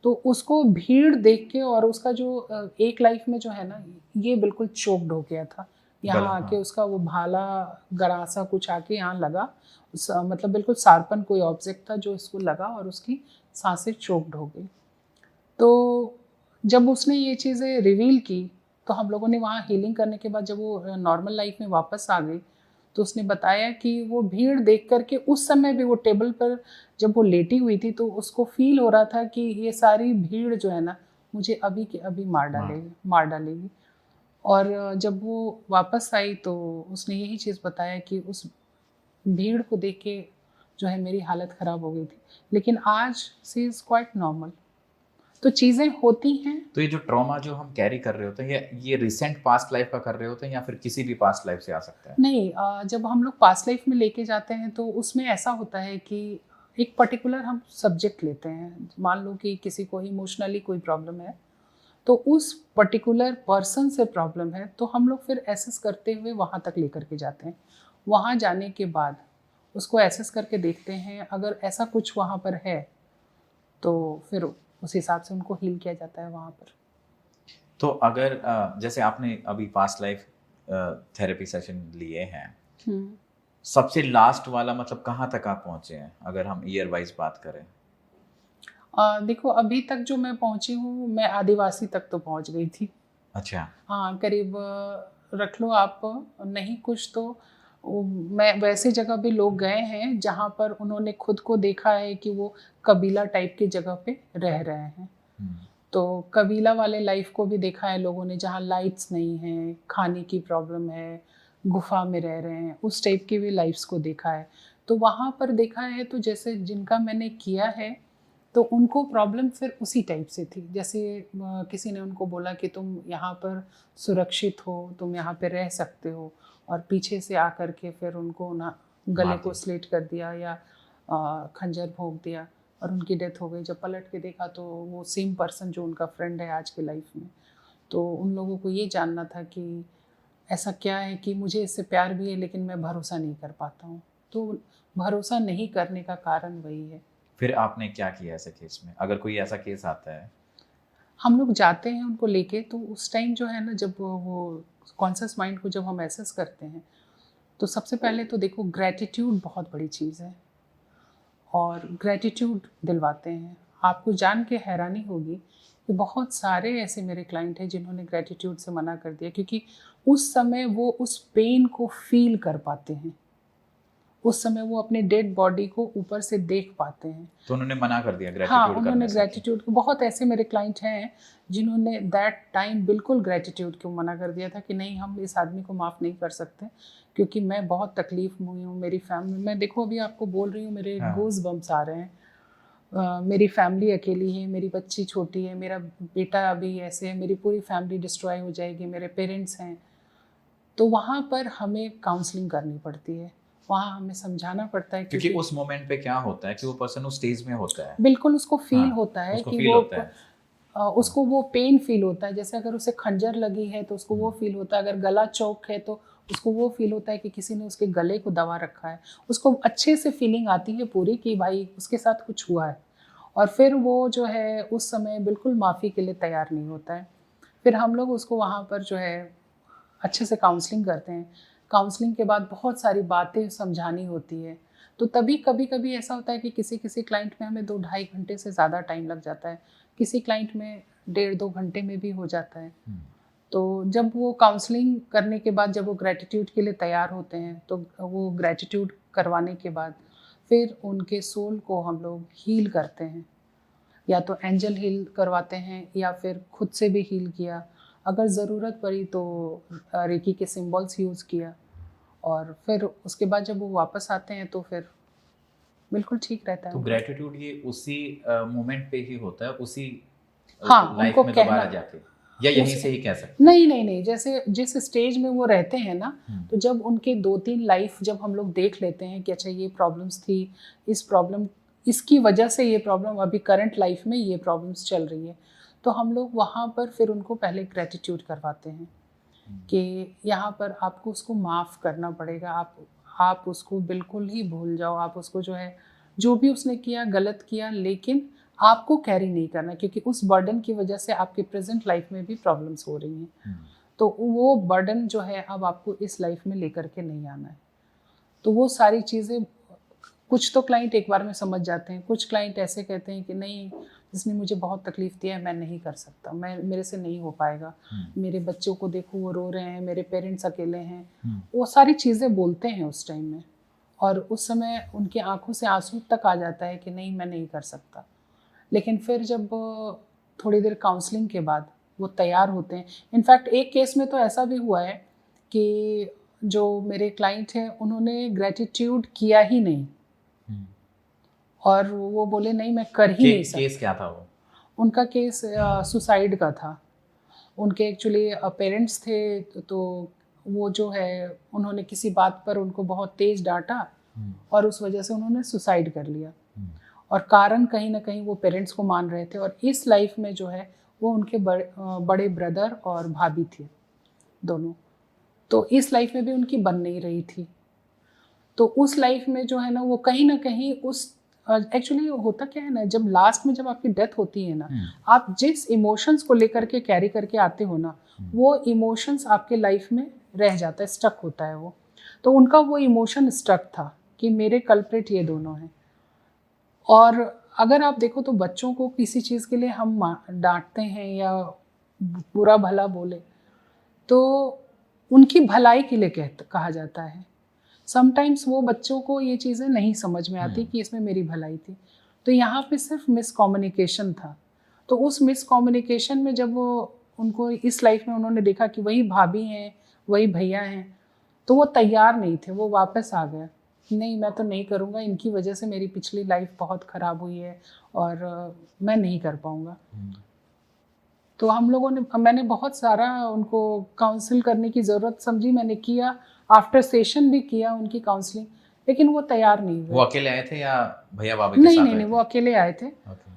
तो उसको भीड़ देख के और उसका जो एक लाइफ में जो है ना, ये बिल्कुल चोक्ड हो गया था, यहाँ गला, आके हाँ। उसका वो भाला गरासा कुछ आके यहाँ लगा, मतलब बिल्कुल शार्पन कोई ऑब्जेक्ट था जो इसको लगा और उसकी सांसें चोक्ड हो गई। तो जब उसने ये चीज़ें रिवील की तो हम लोगों ने वहाँ हीलिंग करने के बाद जब वो नॉर्मल लाइफ में वापस आ गई तो उसने बताया कि वो भीड़ देख करके उस समय भी वो टेबल पर जब वो लेटी हुई थी तो उसको फील हो रहा था कि ये सारी भीड़ जो है ना मुझे अभी के अभी मार डालेगी। और जब वो वापस आई तो उसने यही चीज़ बताया कि उस भीड़ को देख के जो है मेरी हालत ख़राब हो गई थी, लेकिन आज शी इज़ क्वाइट नॉर्मल। तो चीज़ें होती हैं। तो ये जो ट्रॉमा जो हम कैरी कर रहे होते हैं, ये रिसेंट पास्ट लाइफ का कर रहे होते हैं या फिर किसी भी पास्ट लाइफ से आ सकता है? नहीं, जब हम लोग पास्ट लाइफ में लेके जाते हैं तो उसमें ऐसा होता है कि एक पर्टिकुलर हम सब्जेक्ट लेते हैं। मान लो कि किसी को इमोशनली कोई प्रॉब्लम है तो उस पर्टिकुलर पर्सन से प्रॉब्लम है तो हम लोग फिर एसेस करते हुए वहाँ तक लेकर के जाते हैं। वहाँ जाने के बाद उसको एसेस करके देखते हैं, अगर ऐसा कुछ वहाँ पर है तो फिर उस हिसाब से उनको हील किया जाता है वहाँ पर। तो अगर जैसे आपने अभी पास्ट लाइफ थेरेपी सेशन लिए हैं, सबसे लास्ट वाला मतलब कहाँ तक आप पहुँचे हैं अगर हम ईयर वाइज बात करें? देखो अभी तक जो मैं पहुँची हूँ मैं आदिवासी तक तो पहुँच गई थी। अच्छा। हाँ, करीब रख लो आप, नहीं कुछ तो मैं वैसे जगह भी लोग गए हैं जहाँ पर उन्होंने खुद को देखा है कि वो कबीला टाइप की जगह पे रह रहे हैं। तो कबीला वाले लाइफ को भी देखा है लोगों ने, जहाँ लाइट्स नहीं हैं, खाने की प्रॉब्लम है, गुफा में रह रहे हैं, उस टाइप की भी लाइफ्स को देखा है। तो वहाँ पर देखा है तो जैसे जिनका मैंने किया है तो उनको प्रॉब्लम फिर उसी टाइप से थी। जैसे किसी ने उनको बोला कि तुम यहाँ पर सुरक्षित हो, तुम यहाँ पे रह सकते हो, और पीछे से आकर के फिर उनको ना गले को स्लिट कर दिया या खंजर भोंक दिया और उनकी डेथ हो गई। जब पलट के देखा तो वो सेम पर्सन जो उनका फ्रेंड है आज के लाइफ में। तो उन लोगों को ये जानना था कि ऐसा क्या है कि मुझे इससे प्यार भी है लेकिन मैं भरोसा नहीं कर पाता हूँ। तो भरोसा नहीं करने का कारण वही है। फिर आपने क्या किया ऐसे केस में, अगर कोई ऐसा केस आता है? हम लोग जाते हैं उनको लेके, तो उस टाइम जो है ना, जब वो कॉन्शियस माइंड को जब हम एसेस करते हैं तो सबसे पहले तो देखो ग्रैटिट्यूड बहुत बड़ी चीज़ है और ग्रैटिट्यूड दिलवाते हैं। आपको जान के हैरानी होगी कि बहुत सारे ऐसे मेरे क्लाइंट हैं जिन्होंने ग्रैटिट्यूड से मना कर दिया, क्योंकि उस समय वो उस पेन को फील कर पाते हैं, उस समय वो अपने डेड बॉडी को ऊपर से देख पाते हैं। तो उन्होंने मना कर दिया हाँ, ग्रेटिट्यूड उन्होंने करने से? ग्रैटिट्यूड को, बहुत ऐसे मेरे क्लाइंट हैं जिन्होंने दैट टाइम बिल्कुल ग्रैटिट्यूड को मना कर दिया था कि नहीं, हम इस आदमी को माफ़ नहीं कर सकते क्योंकि मैं बहुत तकलीफ में हुई हूँ, मेरी फैमिली, मैं देखो अभी आपको बोल रही हूँ, मेरे हाँ। गूज बम्स आ रहे हैं। मेरी फैमिली अकेली है, मेरी बच्ची छोटी है, मेरा बेटा अभी ऐसे है, मेरी पूरी फैमिली डिस्ट्रॉय हो जाएगी, मेरे पेरेंट्स हैं। तो वहाँ पर हमें काउंसलिंग करनी पड़ती है, वहाँ हमें समझाना पड़ता है क्योंकि उस मोमेंट पे क्या होता है कि वो पर्सन उस स्टेज में होता है। बिल्कुल उसको फील हाँ, होता है उसको कि फील वो होता है। उसको वो पेन फील होता है। जैसे अगर उसे खंजर लगी है तो उसको वो फील होता है, अगर गला चौक है तो उसको वो फील होता है कि किसी ने उसके गले को दबा रखा है। उसको अच्छे से फीलिंग आती है पूरी कि भाई उसके साथ कुछ हुआ है, और फिर वो जो है उस समय बिल्कुल माफ़ी के लिए तैयार नहीं होता है। फिर हम लोग उसको वहाँ पर जो है अच्छे से काउंसलिंग करते हैं। काउंसलिंग के बाद बहुत सारी बातें समझानी होती है। तो तभी कभी कभी ऐसा होता है कि किसी किसी क्लाइंट में हमें 2-2.5 घंटे से ज़्यादा टाइम लग जाता है, किसी क्लाइंट में 1.5-2 घंटे में भी हो जाता है। तो जब वो काउंसलिंग करने के बाद जब वो ग्रैटिट्यूड के लिए तैयार होते हैं तो वो ग्रैटिट्यूड करवाने के बाद फिर उनके सोल को हम लोग हील करते हैं, या तो एंजल हील करवाते हैं या फिर खुद से भी हील किया, अगर ज़रूरत पड़ी तो रेकी के सिंबल्स यूज़ किया, और फिर उसके बाद जब वो वापस आते हैं तो फिर बिल्कुल ठीक रहता है। तो ग्रेटिट्यूड ये उसी मोमेंट पे ही होता है, उसी हाँ, लाइफ उनको में दोबारा कहना, जाके, या यहीं उस से ही कह सकते हैं? नहीं नहीं नहीं, जैसे जिस स्टेज में वो रहते हैं ना, तो जब उनके 2-3 लाइफ जब हम लोग देख लेते हैं कि अच्छा ये प्रॉब्लम्स थी, इस प्रॉब्लम, इसकी वजह से ये प्रॉब्लम अभी करंट लाइफ में ये प्रॉब्लम्स चल रही है, तो हम लोग वहाँ पर फिर उनको पहले ग्रेटिट्यूड करवाते हैं कि यहाँ पर आपको उसको माफ़ करना पड़ेगा, आप उसको बिल्कुल ही भूल जाओ, आप उसको जो है जो भी उसने किया गलत किया, लेकिन आपको कैरी नहीं करना, क्योंकि उस बर्डन की वजह से आपके प्रेजेंट लाइफ में भी प्रॉब्लम्स हो रही हैं। तो वो बर्डन जो है अब आपको इस लाइफ में लेकर के नहीं आना है। तो वो सारी चीज़ें, कुछ तो क्लाइंट एक बार में समझ जाते हैं, कुछ क्लाइंट ऐसे कहते हैं कि नहीं, इसने मुझे बहुत तकलीफ़ दिया है, मैं नहीं कर सकता, मेरे से नहीं हो पाएगा, मेरे बच्चों को देखो वो रो रहे हैं, मेरे पेरेंट्स अकेले हैं, वो सारी चीज़ें बोलते हैं उस टाइम में। और उस समय उनकी आंखों से आंसू तक आ जाता है कि नहीं, मैं नहीं कर सकता। लेकिन फिर जब थोड़ी देर काउंसलिंग के बाद वो तैयार होते हैं, इनफैक्ट एक केस में तो ऐसा भी हुआ है कि जो मेरे क्लाइंट हैं उन्होंने ग्रेटिट्यूड किया ही नहीं, और वो बोले नहीं, मैं कर ही नहीं सकता। केस क्या था वो? उनका केस सुसाइड का था। उनके एक्चुअली पेरेंट्स थे, तो वो जो है उन्होंने किसी बात पर उनको बहुत तेज डांटा और उस वजह से उन्होंने सुसाइड कर लिया। और कारण कहीं ना कहीं वो पेरेंट्स को मान रहे थे, और इस लाइफ में जो है वो उनके बड़े ब्रदर और भाभी थे दोनों। तो इस लाइफ में भी उनकी बन नहीं रही थी। तो उस लाइफ में जो है ना वो कहीं ना कहीं उस एक्चुअली होता क्या है ना, जब लास्ट में जब आपकी डेथ होती है ना, आप जिस इमोशंस को लेकर के कैरी करके आते हो ना, वो इमोशंस आपके लाइफ में रह जाता है, स्टक होता है वो। तो उनका वो इमोशन स्टक था कि मेरे कल्प्रिट ये दोनों हैं। और अगर आप देखो तो बच्चों को किसी चीज़ के लिए हम डांटते हैं या बुरा भला बोले तो उनकी भलाई के लिए कहा जाता है। समटाइम्स वो बच्चों को ये चीज़ें नहीं समझ में आती कि इसमें मेरी भलाई थी। तो यहाँ पे सिर्फ मिसकम्युनिकेशन था। तो उस मिसकम्युनिकेशन में जब वो उनको इस लाइफ में उन्होंने देखा कि वही भाभी हैं, वही भैया हैं, तो वो तैयार नहीं थे, वो वापस आ गए। नहीं, मैं तो नहीं करूँगा, इनकी वजह से मेरी पिछली लाइफ बहुत ख़राब हुई है और मैं नहीं कर पाऊँगा। तो हम लोगों ने, मैंने बहुत सारा उनको काउंसिल करने की ज़रूरत समझी, मैंने किया, आफ्टर सेशन भी किया उनकी काउंसलिंग, लेकिन वो तैयार नहीं हुए। वो अकेले आए थे या भैया बाबा के साथ आए थे? नहीं, वो अकेले आए थे। Okay.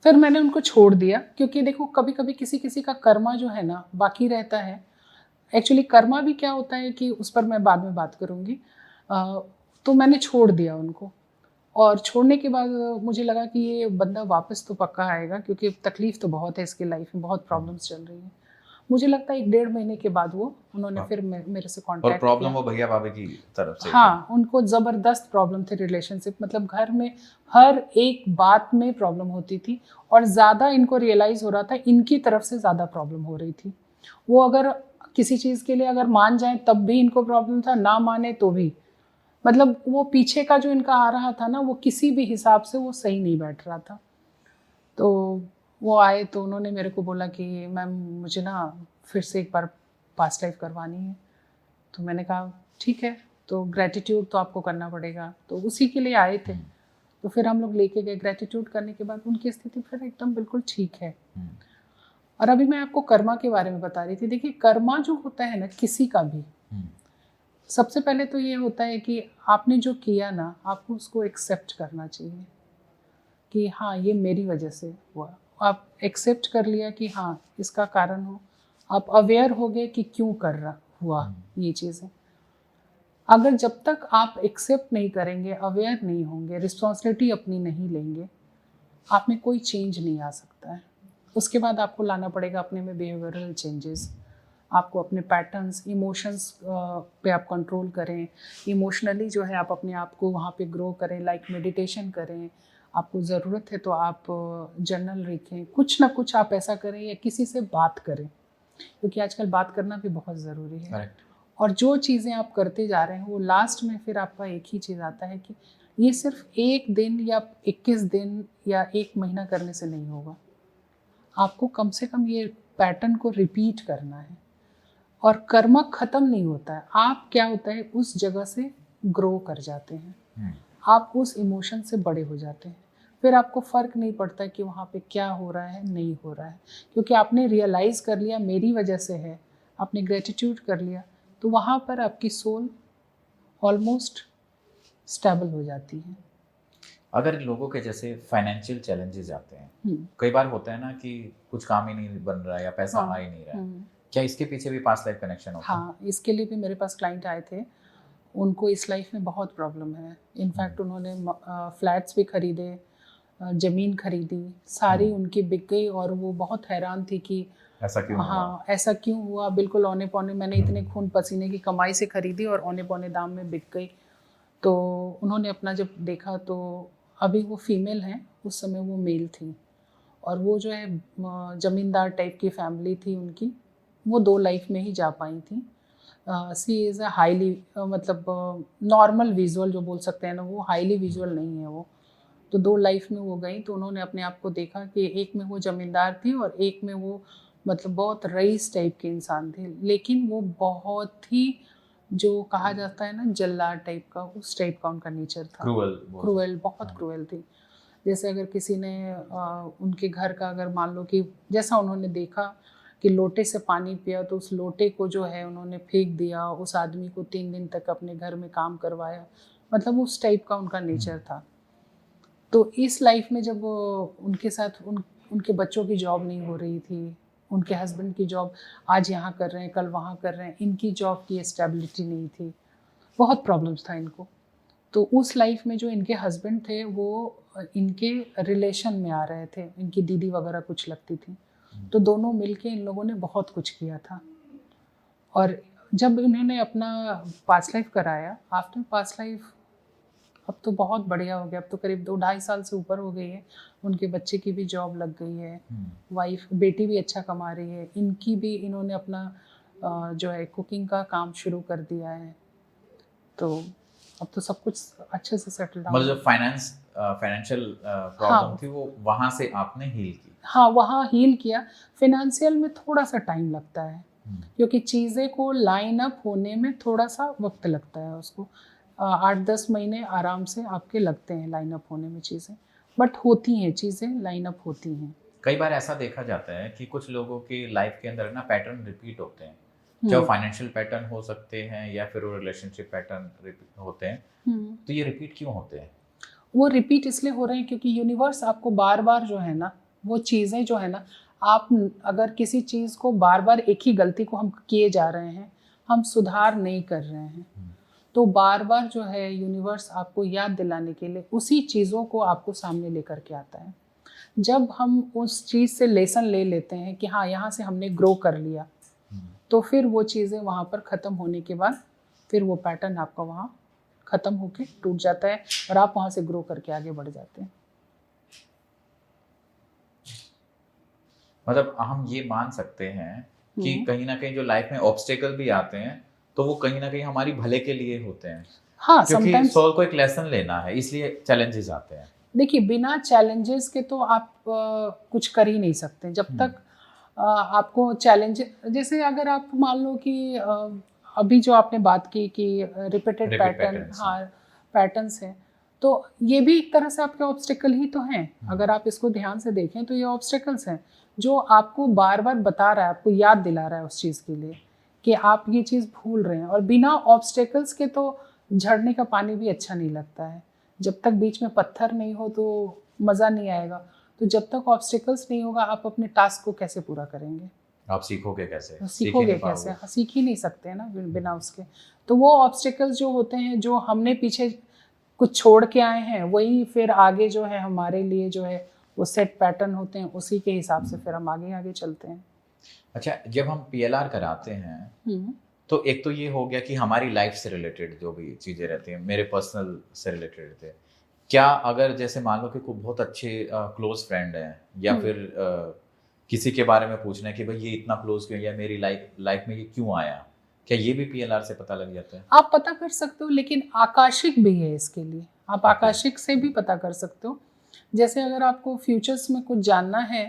फिर मैंने उनको छोड़ दिया, क्योंकि देखो कभी कभी किसी किसी का कर्मा जो है ना बाकी रहता है। एक्चुअली कर्मा भी क्या होता है कि उस पर मैं बाद में बात करूँगी। तो मैंने छोड़ दिया उनको, और छोड़ने के बाद मुझे लगा कि ये बंदा वापस तो पक्का आएगा, क्योंकि तकलीफ़ तो बहुत है इसकी लाइफ में, बहुत प्रॉब्लम्स चल रही हैं। मुझे लगता है 1-1.5 महीने के बाद वो उन्होंने फिर मेरे से और कांटेक्ट प्रॉब्लम किया। वो भैया भाभी की तरफ से? हाँ, उनको ज़बरदस्त प्रॉब्लम थी रिलेशनशिप, मतलब घर में हर एक बात में प्रॉब्लम होती थी, और ज़्यादा इनको रियलाइज़ हो रहा था इनकी तरफ से ज़्यादा प्रॉब्लम हो रही थी। वो अगर किसी चीज़ के लिए अगर मान जाएं तब भी इनको प्रॉब्लम था, ना माने तो भी। मतलब वो पीछे का जो इनका आ रहा था ना, वो किसी भी हिसाब से वो सही नहीं बैठ रहा था। तो वो आए तो उन्होंने मेरे को बोला कि मैम मुझे ना फिर से एक बार पास्ट लाइफ करवानी है। तो मैंने कहा ठीक है, तो ग्रेटिट्यूड तो आपको करना पड़ेगा, तो उसी के लिए आए थे। तो फिर हम लोग लेके गए, ग्रेटिट्यूड करने के बाद उनकी स्थिति फिर एकदम बिल्कुल ठीक है। और अभी मैं आपको कर्मा के बारे में बता रही थी। देखिए कर्मा जो होता है ना किसी का भी, सबसे पहले तो ये होता है कि आपने जो किया ना, आपको उसको एक्सेप्ट करना चाहिए कि हाँ ये मेरी वजह से हुआ। आप एक्सेप्ट कर लिया कि हाँ इसका कारण हो, आप अवेयर हो गए कि क्यों कर रहा हुआ ये चीज़ें। अगर जब तक आप एक्सेप्ट नहीं करेंगे, अवेयर नहीं होंगे, रिस्पॉन्सिबिलिटी अपनी नहीं लेंगे, आप में कोई चेंज नहीं आ सकता है। उसके बाद आपको लाना पड़ेगा अपने में बिहेवियरल चेंजेस। आपको अपने पैटर्न्स, इमोशंस पे आप कंट्रोल करें। इमोशनली जो है आप अपने आप को वहाँ पे ग्रो करें, लाइक मेडिटेशन करें। आपको ज़रूरत है तो आप जर्नल लिखें, कुछ ना कुछ आप ऐसा करें, या किसी से बात करें, क्योंकि आजकल बात करना भी बहुत ज़रूरी है। Correct. और जो चीज़ें आप करते जा रहे हैं वो लास्ट में फिर आपका एक ही चीज़ आता है कि ये सिर्फ 1 दिन या 21 दिन या 1 महीना करने से नहीं होगा। आपको कम से कम ये पैटर्न को रिपीट करना है। और कर्म ख़त्म नहीं होता है, आप क्या होता है उस जगह से ग्रो कर जाते हैं। आप उस इमोशन से बड़े हो जाते हैं। फिर आपको फ़र्क नहीं पड़ता कि वहाँ पे क्या हो रहा है, नहीं हो रहा है, क्योंकि आपने रियलाइज़ कर लिया मेरी वजह से है, आपने ग्रेटिट्यूड कर लिया, तो वहाँ पर आपकी सोल ऑलमोस्ट स्टेबल हो जाती है। अगर लोगों के जैसे फाइनेंशियल चैलेंजेस आते हैं, कई बार होता है ना कि कुछ काम ही नहीं बन रहा है या पैसा आ ही नहीं रहा है, क्या इसके पीछे भी पास्ट लाइफ कनेक्शन होता है? हाँ, इसके लिए भी मेरे पास क्लाइंट आए थे, उनको इस लाइफ में बहुत प्रॉब्लम है। इनफैक्ट उन्होंने फ्लैट्स भी खरीदे, ज़मीन खरीदी, सारी उनकी बिक गई, और वो बहुत हैरान थी कि ऐसा क्यों हुआ? हाँ, ऐसा क्यों हुआ, बिल्कुल औने पौने मैंने इतने खून पसीने की कमाई से खरीदी और औने पौने दाम में बिक गई। तो उन्होंने अपना जब देखा तो अभी वो फीमेल हैं, उस समय वो मेल थी और वो जो है ज़मींदार टाइप की फैमिली थी उनकी, वो 2 लाइफ में ही जा पाई थी। सी इज़ अ हाईली मतलब नॉर्मल विजुअल जो बोल सकते हैं ना, वो हाईली विजुअल नहीं है वो। तो 2 लाइफ में वो गई, तो उन्होंने अपने आप को देखा कि एक में वो ज़मींदार थी और एक में वो मतलब बहुत रईस टाइप के इंसान थे। लेकिन वो बहुत ही जो कहा जाता है ना जल्लाद टाइप का, उस टाइप का उनका नेचर था। क्रूअल क्रूएल, बहुत हाँ। क्रूएल थी। जैसे अगर किसी ने उनके घर का अगर मान लो कि जैसा उन्होंने देखा कि लोटे से पानी पिया तो उस लोटे को जो है उन्होंने फेंक दिया, उस आदमी को 3 दिन तक अपने घर में काम करवाया, मतलब उस टाइप का उनका नेचर था। तो इस लाइफ में जब वो उनके साथ उनके बच्चों की जॉब नहीं हो रही थी, उनके हस्बैंड की जॉब आज यहाँ कर रहे हैं कल वहाँ कर रहे हैं, इनकी जॉब की स्टेबिलिटी नहीं थी, बहुत प्रॉब्लम्स था इनको। तो उस लाइफ में जो इनके हस्बैंड थे वो इनके रिलेशन में आ रहे थे, इनकी दीदी वगैरह कुछ लगती थी। तो दोनों मिलके इन लोगों ने बहुत कुछ किया था। और जब इन्होंने अपना पास्ट लाइफ कराया, आफ्टर पास्ट लाइफ अब तो बहुत बढ़िया हो गया, अब तो करीब 2-2.5 साल से ऊपर हो गई है, उनके बच्चे की भी जॉब लग गई है, वाइफ बेटी भी अच्छा कमा रही है, इनकी भी इन्होंने अपना जो है कुकिंग का काम शुरू कर दिया है। तो अब तो सब कुछ अच्छे से सेटल डाउन मतलब हो जो फाइनेंशियल प्रॉब्लम हाँ थी वो वहां से आपने हील की? हाँ, वहाँ हील किया। फिनेंशियल में थोड़ा सा टाइम लगता है क्योंकि चीज़ें को लाइन अप होने में थोड़ा सा वक्त लगता है उसको। 8-10 महीने आराम से आपके लगते हैं लाइन अप होने में चीज़ें, बट होती हैं चीज़ें, लाइन अप होती हैं। कई बार ऐसा देखा जाता है कि कुछ लोगों की लाइफ के अंदर ना पैटर्न रिपीट होते हैं, चाहे वो फाइनेंशियल पैटर्न हो सकते हैं या फिर वो रिलेशनशिप पैटर्न रिपीट होते हैं। हम्म। तो ये रिपीट क्यों होते हैं? वो रिपीट इसलिए हो रहे हैं क्योंकि यूनिवर्स आपको बार बार जो है ना, वो चीज़ें जो है ना, आप अगर किसी चीज़ को बार बार एक ही गलती को हम किए जा रहे हैं, हम सुधार नहीं कर रहे हैं, तो बार बार जो है यूनिवर्स आपको याद दिलाने के लिए उसी चीज़ों को आपको सामने लेकर के आता है। जब हम उस चीज़ से लेसन ले लेते हैं कि हाँ यहाँ से हमने ग्रो कर लिया, तो फिर वो चीज़ें वहाँ पर ख़त्म होने के बाद फिर वो पैटर्न आपका वहाँ ख़त्म होके टूट जाता है और आप वहाँ से ग्रो करके आगे बढ़ जाते हैं। मतलब हम ये मान सकते हैं कि कहीं ना कहीं जो लाइफ में ऑब्स्टेकल भी आते हैं तो वो कहीं ना कहीं हमारी भले के लिए होते हैं, हाँ, क्योंकि समटाइम्स सोल को एक लेसन लेना है, इसलिए चैलेंजेस आते हैं। देखिए बिना चैलेंजेस के तो आप कुछ कर ही नहीं सकते जब तक आपको चैलेंज, जैसे अगर आप मान लो कि अभी जो आपने बात की कि रिपीटेड Repeat पैटर्न, patterns, हाँ पैटर्न्स हैं, तो ये भी एक तरह से आपके ऑब्स्टेकल ही तो हैं। अगर आप इसको ध्यान से देखें तो ये ऑब्स्टेकल्स हैं जो आपको बार बार बता रहा है, आपको याद दिला रहा है उस चीज़ के लिए कि आप ये चीज़ भूल रहे हैं। और बिना ऑब्स्टेकल्स के तो झड़ने का पानी भी अच्छा नहीं लगता है। जब तक बीच में पत्थर नहीं हो तो मज़ा नहीं आएगा। तो जब तक ऑब्स्टेकल्स नहीं होगा आप अपने टास्क को कैसे पूरा करेंगे? आप सीखोगे कैसे? तो सीख ही सीखोगे नहीं कैसे? पाओगे। सीख ही नहीं सकते हैं ना बिना उसके। तो वो ऑब्स्टेकल्स जो होते हैं, जो हमने पीछे कुछ छोड़ के आए हैं, वही फिर आगे जो है हमारे लिए जो है वो सेट पैटर्न होते हैं, उसी के हिसाब से फिर हम आगे आगे चलते हैं। अच्छा, जब हम पीएलआर कराते हैं तो एक तो ये हो गया कि हमारी लाइफ से रिलेटेड जो भी चीज़ें रहती हैं, मेरे पर्सनल से रिलेटेड रहते हैं। क्या अगर जैसे मान लो कि कोई बहुत अच्छे क्लोज फ्रेंड हैं या फिर किसी के बारे में पूछना है कि भाई ये इतना क्लोज क्यों, या मेरी लाइफ में ये क्यों आया, क्या ये भी पीएलआर से पता लग जाता है? आप पता कर सकते हो, लेकिन आकाशिक भी है इसके लिए, आप आकाशिक से भी पता कर सकते हो। जैसे अगर आपको फ्यूचर्स में कुछ जानना है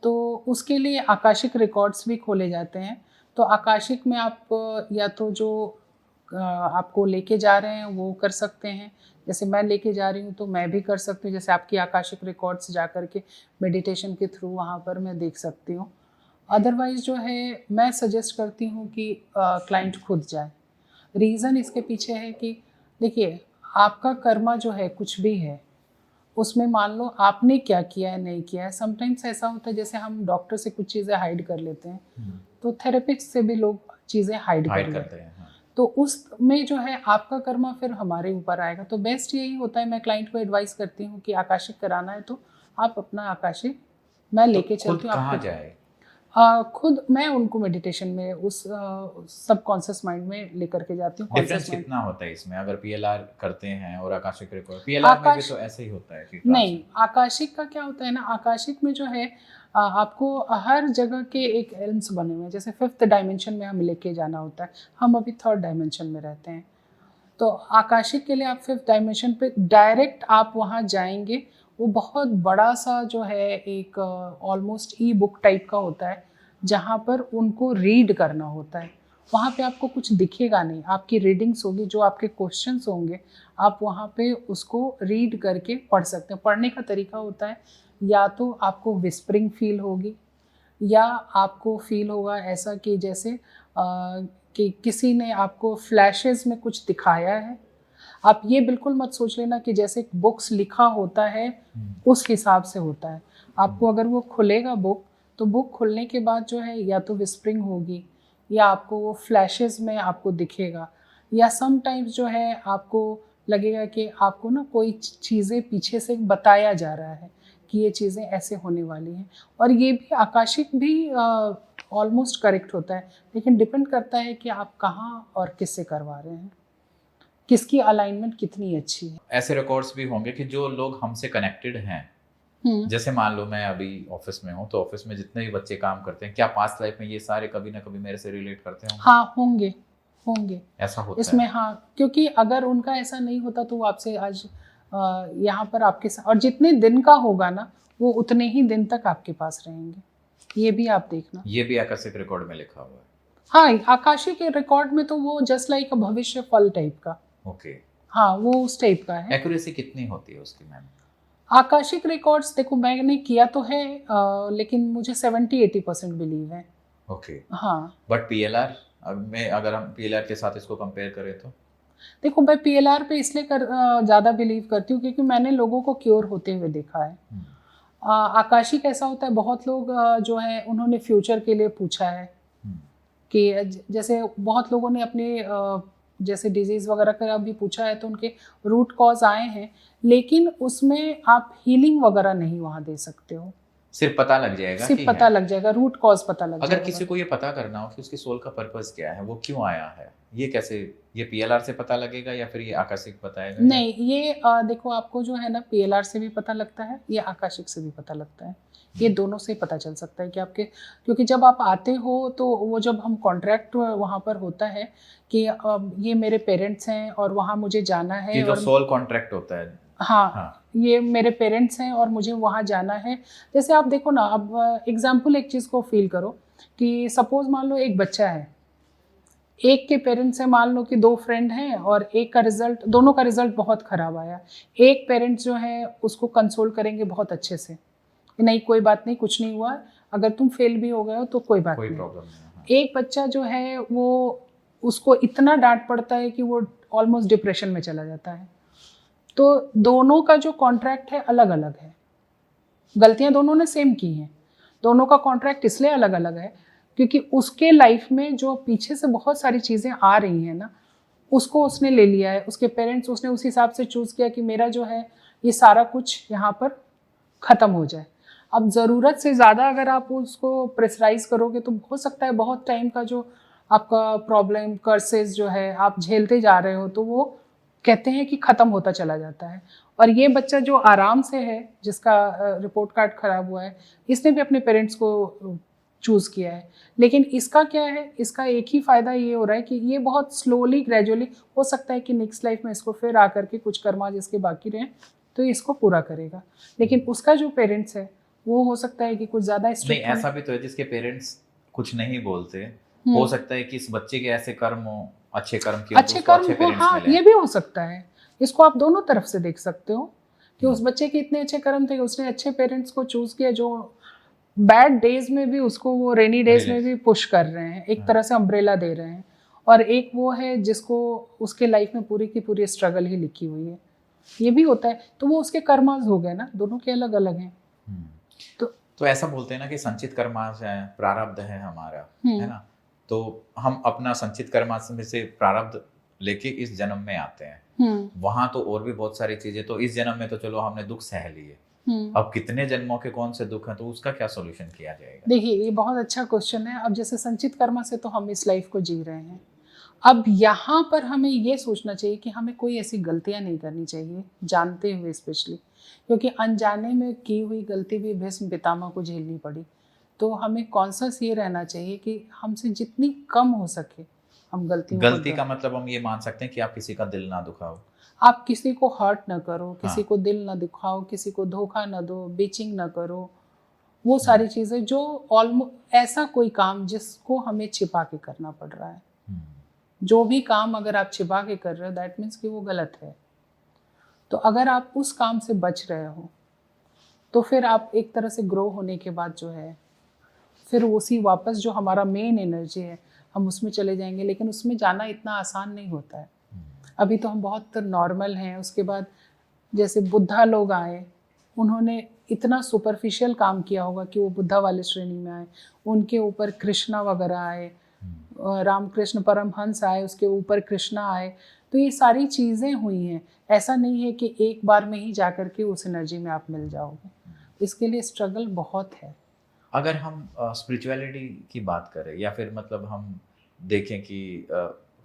तो उसके लिए आकाशिक रिकॉर्ड्स भी खोले जाते हैं। तो आकाशिक में आप या तो जो आपको लेके जा रहे हैं वो कर सकते हैं, जैसे मैं लेके जा रही हूँ तो मैं भी कर सकती हूँ, जैसे आपकी आकाशिक रिकॉर्ड्स जा कर के मेडिटेशन के थ्रू वहाँ पर मैं देख सकती हूँ। अदरवाइज़ जो है मैं सजेस्ट करती हूँ कि क्लाइंट खुद जाए। रीज़न इसके पीछे है कि देखिए आपका कर्मा जो है कुछ भी है, उसमें मान लो आपने क्या किया है नहीं किया है। समटाइम्स ऐसा होता है जैसे हम डॉक्टर से कुछ चीज़ें हाइड कर लेते हैं, तो थेरेपिस्ट से भी लोग चीज़ें हाइड कर लेते हैं। हाँ। तो उसमें जो है आपका कर्मा फिर हमारे ऊपर आएगा। तो बेस्ट यही होता है, मैं क्लाइंट को एडवाइस करती हूँ कि आकाशिक कराना है तो आप अपना आकाशिक मैं लेके तो खुद चलती हूँ। कहाँ आपको जाए? खुद मैं उनको मेडिटेशन में उस सबकॉन्शियस माइंड में लेकर के जाती हूँ। डिफरेंस कॉन्शियस माइंड कितना होता है इसमें अगर पीएलआर करते हैं और आकाशिक रिकॉर्ड? पीएलआर में भी आकाश तो ऐसे ही होता है कि नहीं, आकाशिक का क्या होता है ना, आकाशिक में जो है आपको हर जगह के एक एल्म्स बने हुए हैं। जैसे 5th डायमेंशन में हमें लेके जाना होता है, हम अभी 3rd डायमेंशन में रहते हैं, तो आकाशिक के लिए आप 5th डायमेंशन पे डायरेक्ट आप वहाँ जाएंगे। वो बहुत बड़ा सा जो है एक ऑलमोस्ट ई बुक टाइप का होता है, जहाँ पर उनको रीड करना होता है। वहाँ पे आपको कुछ दिखेगा नहीं, आपकी रीडिंग्स होगी, जो आपके क्वेश्चंस होंगे आप वहाँ पे उसको रीड करके पढ़ सकते हैं। पढ़ने का तरीका होता है, या तो आपको विस्परिंग फील होगी, या आपको फील होगा ऐसा कि जैसे कि किसी ने आपको फ्लैशेस में कुछ दिखाया है। आप ये बिल्कुल मत सोच लेना कि जैसे बुक्स लिखा होता है उस हिसाब से होता है। आपको अगर वो खुलेगा बुक, तो बुक खुलने के बाद जो है या तो विस्परिंग होगी, या आपको वो फ्लैशेस में आपको दिखेगा, या समटाइम्स जो है आपको लगेगा कि आपको ना कोई चीज़ें पीछे से बताया जा रहा है कि ये चीज़ें ऐसे होने वाली हैं। और ये भी आकाशिक भी ऑलमोस्ट करेक्ट होता है, लेकिन डिपेंड करता है कि आप कहाँ और किससे करवा रहे हैं, किसकी अलाइनमेंट कितनी अच्छी है। ऐसे रिकॉर्ड्स भी होंगे कि जो लोग हमसे कनेक्टेड हैं, जैसे मान लो मैं अभी ऑफिस में हूँ, तो ऑफिस में जितने भी बच्चे काम करते हैं, क्या पास्ट लाइफ में ये सारे कभी ना कभी मेरे से रिलेट करते होंगे? हाँ, होंगे होंगे ऐसा होता इसमें। है? हाँ, क्योंकि अगर उनका ऐसा नहीं होता तो वो आपसे आज यहाँ पर आपके साथ, और जितने दिन का होगा ना वो उतने ही दिन तक आपके पास रहेंगे, ये भी आप देखना। ये भी आकाशिक रिकॉर्ड में लिखा हुआ है? हाँ, आकाशिक के रिकॉर्ड में तो वो जस्ट लाइक भविष्य फल टाइप का। ओके। हाँ, वो उस टाइप का है। एक्यूरेसी कितनी होती है उसकी मैम? आकाशिक रिकॉर्ड्स देखो, मैंने किया तो है लेकिन मुझे 70-80% बिलीव है। ओके। हाँ, बट पीएलआर में अगर हम पीएलआर के साथ इसको कंपेयर करें तो? देखो मैं पीएलआर पे इसलिए ज़्यादा बिलीव करती हूँ क्योंकि मैंने लोगों को क्योर होते हुए देखा है। आकाशिक ऐसा होता है, बहुत लोग जो है उन्होंने फ्यूचर के लिए पूछा है कि जैसे बहुत लोगों ने अपने जैसे डिजीज़ वगैरह का भी पूछा है, तो उनके रूट कॉज आए हैं, लेकिन उसमें आप हीलिंग वगैरह नहीं वहाँ दे सकते हो। सिर्फ पता लग जाएगा सिर्फ कि पता है। लग जाएगा, रूट कॉज पता लग अगर जाएगा। किसी को ये पता करना हो कि उसकी सोल का पर्पस क्या है, वो क्यों आया है, ये कैसे, ये पीएलआर से पता लगेगा या फिर ये आकाशिक बताएगा? नहीं, ये देखो आपको जो है ना पीएलआर से भी पता लगता है, ये आकाशिक से भी पता लगता है, ये दोनों से पता चल सकता है कि आपके, क्योंकि जब आप आते हो तो वो जब हम कॉन्ट्रैक्ट वहाँ पर होता है कि ये मेरे पेरेंट्स हैं और वहाँ मुझे जाना है, ये जो और सोल कॉन्ट्रैक्ट होता है। हाँ, ये मेरे पेरेंट्स हैं और मुझे वहाँ जाना है। जैसे आप देखो ना, अब एग्जाम्पल एक चीज़ को फील करो कि सपोज मान लो एक बच्चा है, एक के पेरेंट्स से मान लो कि 2 फ्रेंड हैं और एक का रिजल्ट, दोनों का रिजल्ट बहुत ख़राब आया। एक पेरेंट्स जो है उसको कंसोल करेंगे बहुत अच्छे से कि नहीं कोई बात नहीं, कुछ नहीं हुआ, अगर तुम फेल भी हो गए हो तो कोई बात कोई नहीं। प्रॉब्लम नहीं है। हाँ। एक बच्चा जो है वो, उसको इतना डांट पड़ता है कि वो ऑलमोस्ट डिप्रेशन में चला जाता है। तो दोनों का जो कॉन्ट्रैक्ट है अलग अलग है, गलतियां दोनों ने सेम की हैं, दोनों का कॉन्ट्रैक्ट इसलिए अलग अलग है क्योंकि उसके लाइफ में जो पीछे से बहुत सारी चीज़ें आ रही हैं ना, उसको उसने ले लिया है, उसके पेरेंट्स, उसने उस हिसाब से चूज़ किया कि मेरा जो है ये सारा कुछ यहाँ पर ख़त्म हो जाए। अब ज़रूरत से ज़्यादा अगर आप उसको प्रेशराइज करोगे तो हो सकता है बहुत टाइम का जो आपका प्रॉब्लम, कर्सेस जो है आप झेलते जा रहे हो, तो वो कहते हैं कि ख़त्म होता चला जाता है। और ये बच्चा जो आराम से है, जिसका रिपोर्ट कार्ड ख़राब हुआ है, इसने भी अपने पेरेंट्स को चूज़ किया है, लेकिन इसका क्या है, इसका एक ही फ़ायदा ये हो रहा है कि ये बहुत स्लोली ग्रेजुअली, हो सकता है कि नेक्स्ट लाइफ में इसको फिर आकर के कुछ कर्मा जिसके बाकी रहे तो इसको पूरा करेगा। लेकिन उसका जो पेरेंट्स है वो हो सकता है कि कुछ ज़्यादा नहीं, स्ट्रिक्ट ऐसा भी तो है जिसके पेरेंट्स कुछ नहीं बोलते, हो सकता है कि इस बच्चे के ऐसे कर्म हो, अच्छे कर्म किए, अच्छे कर्म हो, पेरेंट्स हाँ मिले। ये भी हो सकता है। इसको आप दोनों तरफ से देख सकते हो कि उस बच्चे के इतने अच्छे कर्म थे, उसने अच्छे पेरेंट्स को चूज किया जो बैड डेज में भी उसको, वो रेनी डेज में भी पुश कर रहे हैं, एक तरह से अम्ब्रेला दे रहे हैं। और एक वो है जिसको उसके लाइफ में पूरी की पूरी स्ट्रगल ही लिखी हुई है, ये भी होता है। तो वो उसके कर्मास हो गए ना, दोनों के अलग अलग हैं। तो ऐसा बोलते हैं ना कि संचित कर्मास है, प्रारब्ध है हमारा, है ना, तो हम अपना संचित कर्मास में से प्रारब्ध लेके इस जन्म में आते हैं। वहां तो और भी बहुत सारी चीजें, तो इस जन्म में तो चलो हमने दुख सह लिए, अब कितने जन्मों के कौन से दुख हैं, तो उसका क्या सॉल्यूशन किया जाएगा? देखिए, ये बहुत अच्छा क्वेश्चन है। अब जैसे संचित कर्म से तो हम इस लाइफ को जी रहे हैं। अब यहाँ पर हमें ये सोचना चाहिए कि हमें कोई ऐसी गलतियाँ नहीं करनी चाहिए, जानते हुए स्पेशली, क्योंकि अनजाने में की हुई गलती भी भीष्म पितामह को झेलनी पड़ी। तो हमें कॉन्शियस ये रहना चाहिए कि हमसे जितनी कम हो सके हम गलतियों को गलती का मतलब हम ये मान सकते हैं कि आप किसी का दिल ना दुखाओ। आप किसी को हर्ट ना करो, किसी हाँ। को दिल ना दुखाओ, किसी को धोखा ना दो, बीचिंग ना करो। वो सारी चीज़ें जो ऑलमोस्ट ऐसा कोई काम जिसको हमें छिपा के करना पड़ रहा है, जो भी काम अगर आप छिपा के कर रहे हो दैट मीन्स कि वो गलत है। तो अगर आप उस काम से बच रहे हो तो फिर आप एक तरह से ग्रो होने के बाद जो है फिर उसी वापस जो हमारा मेन एनर्जी है हम उसमें चले जाएंगे, लेकिन उसमें जाना इतना आसान नहीं होता है। अभी तो हम बहुत नॉर्मल हैं। उसके बाद जैसे बुद्धा लोग आए, उन्होंने इतना सुपरफिशियल काम किया होगा कि वो बुद्धा वाले श्रेणी में आए। उनके ऊपर कृष्णा वगैरह आए, रामकृष्ण परमहंस आए, उसके ऊपर कृष्णा आए। तो ये सारी चीज़ें हुई हैं। ऐसा नहीं है कि एक बार में ही जा कर के उस एनर्जी में आप मिल जाओगे। इसके लिए स्ट्रगल बहुत है। अगर हम स्पिरिचुअलिटी की बात करें या फिर मतलब हम देखें कि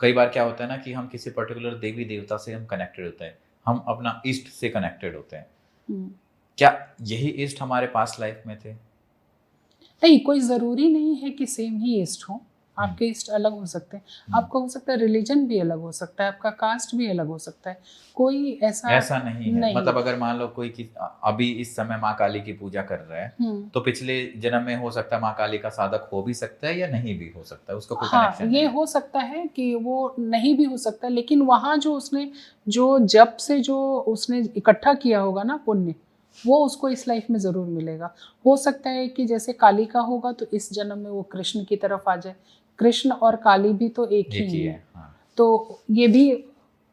कई बार क्या होता है ना कि हम किसी पर्टिकुलर देवी देवता से हम कनेक्टेड होते हैं, हम अपना ईस्ट से कनेक्टेड होते हैं। क्या यही ईस्ट हमारे पास्ट लाइफ में थे? नहीं, कोई ज़रूरी नहीं है कि सेम ही ईस्ट हो। आपके ईस्ट अलग हो सकते हैं। आपका हो सकता है रिलीजन भी अलग हो सकता है, आपका कास्ट भी अलग हो सकता है। कोई ऐसा नहीं है। मतलब अगर मान लो कोई अभी इस समय माँ काली की पूजा कर रहा है, तो पिछले जन्म में हो सकता है माँ काली का साधक हो भी सकता है या नहीं भी हो सकता है, उसका कोई कनेक्शन ये हो सकता है कि वो नहीं भी हो सकता, लेकिन वहाँ जो उसने जो जब से जो उसने इकट्ठा किया होगा ना पुण्य, वो उसको इस लाइफ में ज़रूर मिलेगा। हो सकता है कि जैसे काली का होगा तो इस जन्म में वो कृष्ण की तरफ आ जाए। कृष्ण और काली भी तो एक ही है। हाँ। तो ये भी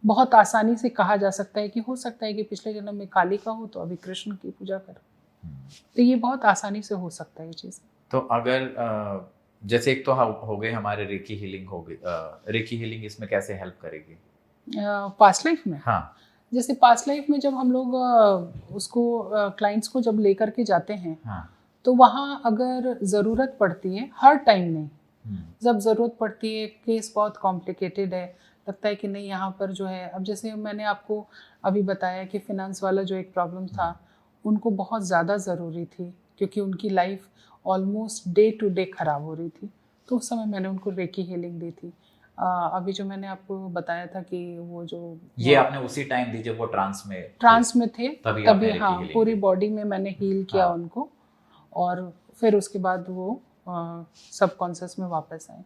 बहुत आसानी से कहा जा सकता है कि हो सकता है कि पिछले जन्म में काली का हो तो अभी कृष्ण की पूजा करो। तो ये बहुत आसानी से हो सकता है ये चीज़। तो अगर जैसे एक तो हो गए हमारे रेकी हीलिंग, हो गई रेकी हीलिंग, इसमें कैसे हेल्प करेगी पास्ट लाइफ में? हाँ। जैसे पास्ट लाइफ में जब हम लोग उसको क्लाइंट्स को जब लेकर के जाते हैं, हाँ। तो वहाँ अगर ज़रूरत पड़ती है, हर टाइम नहीं, जब ज़रूरत पड़ती है, केस बहुत कॉम्प्लिकेटेड है, लगता है कि नहीं यहाँ पर जो है, अब जैसे मैंने आपको अभी बताया कि फिनेंस वाला जो एक प्रॉब्लम था, उनको बहुत ज़्यादा ज़रूरी थी क्योंकि उनकी life almost day to day ख़राब हो रही थी। तो उस समय मैंने उनको रेकी हीलिंग दी थी। अभी जो मैंने आपको बताया था कि वो जो ये आपने उसी टाइम दी जब वो ट्रांस में थे, तभी हाँ, पूरी बॉडी में मैंने हील किया उनको, और फिर उसके बाद वो सबकॉन्शियस में वापस आए।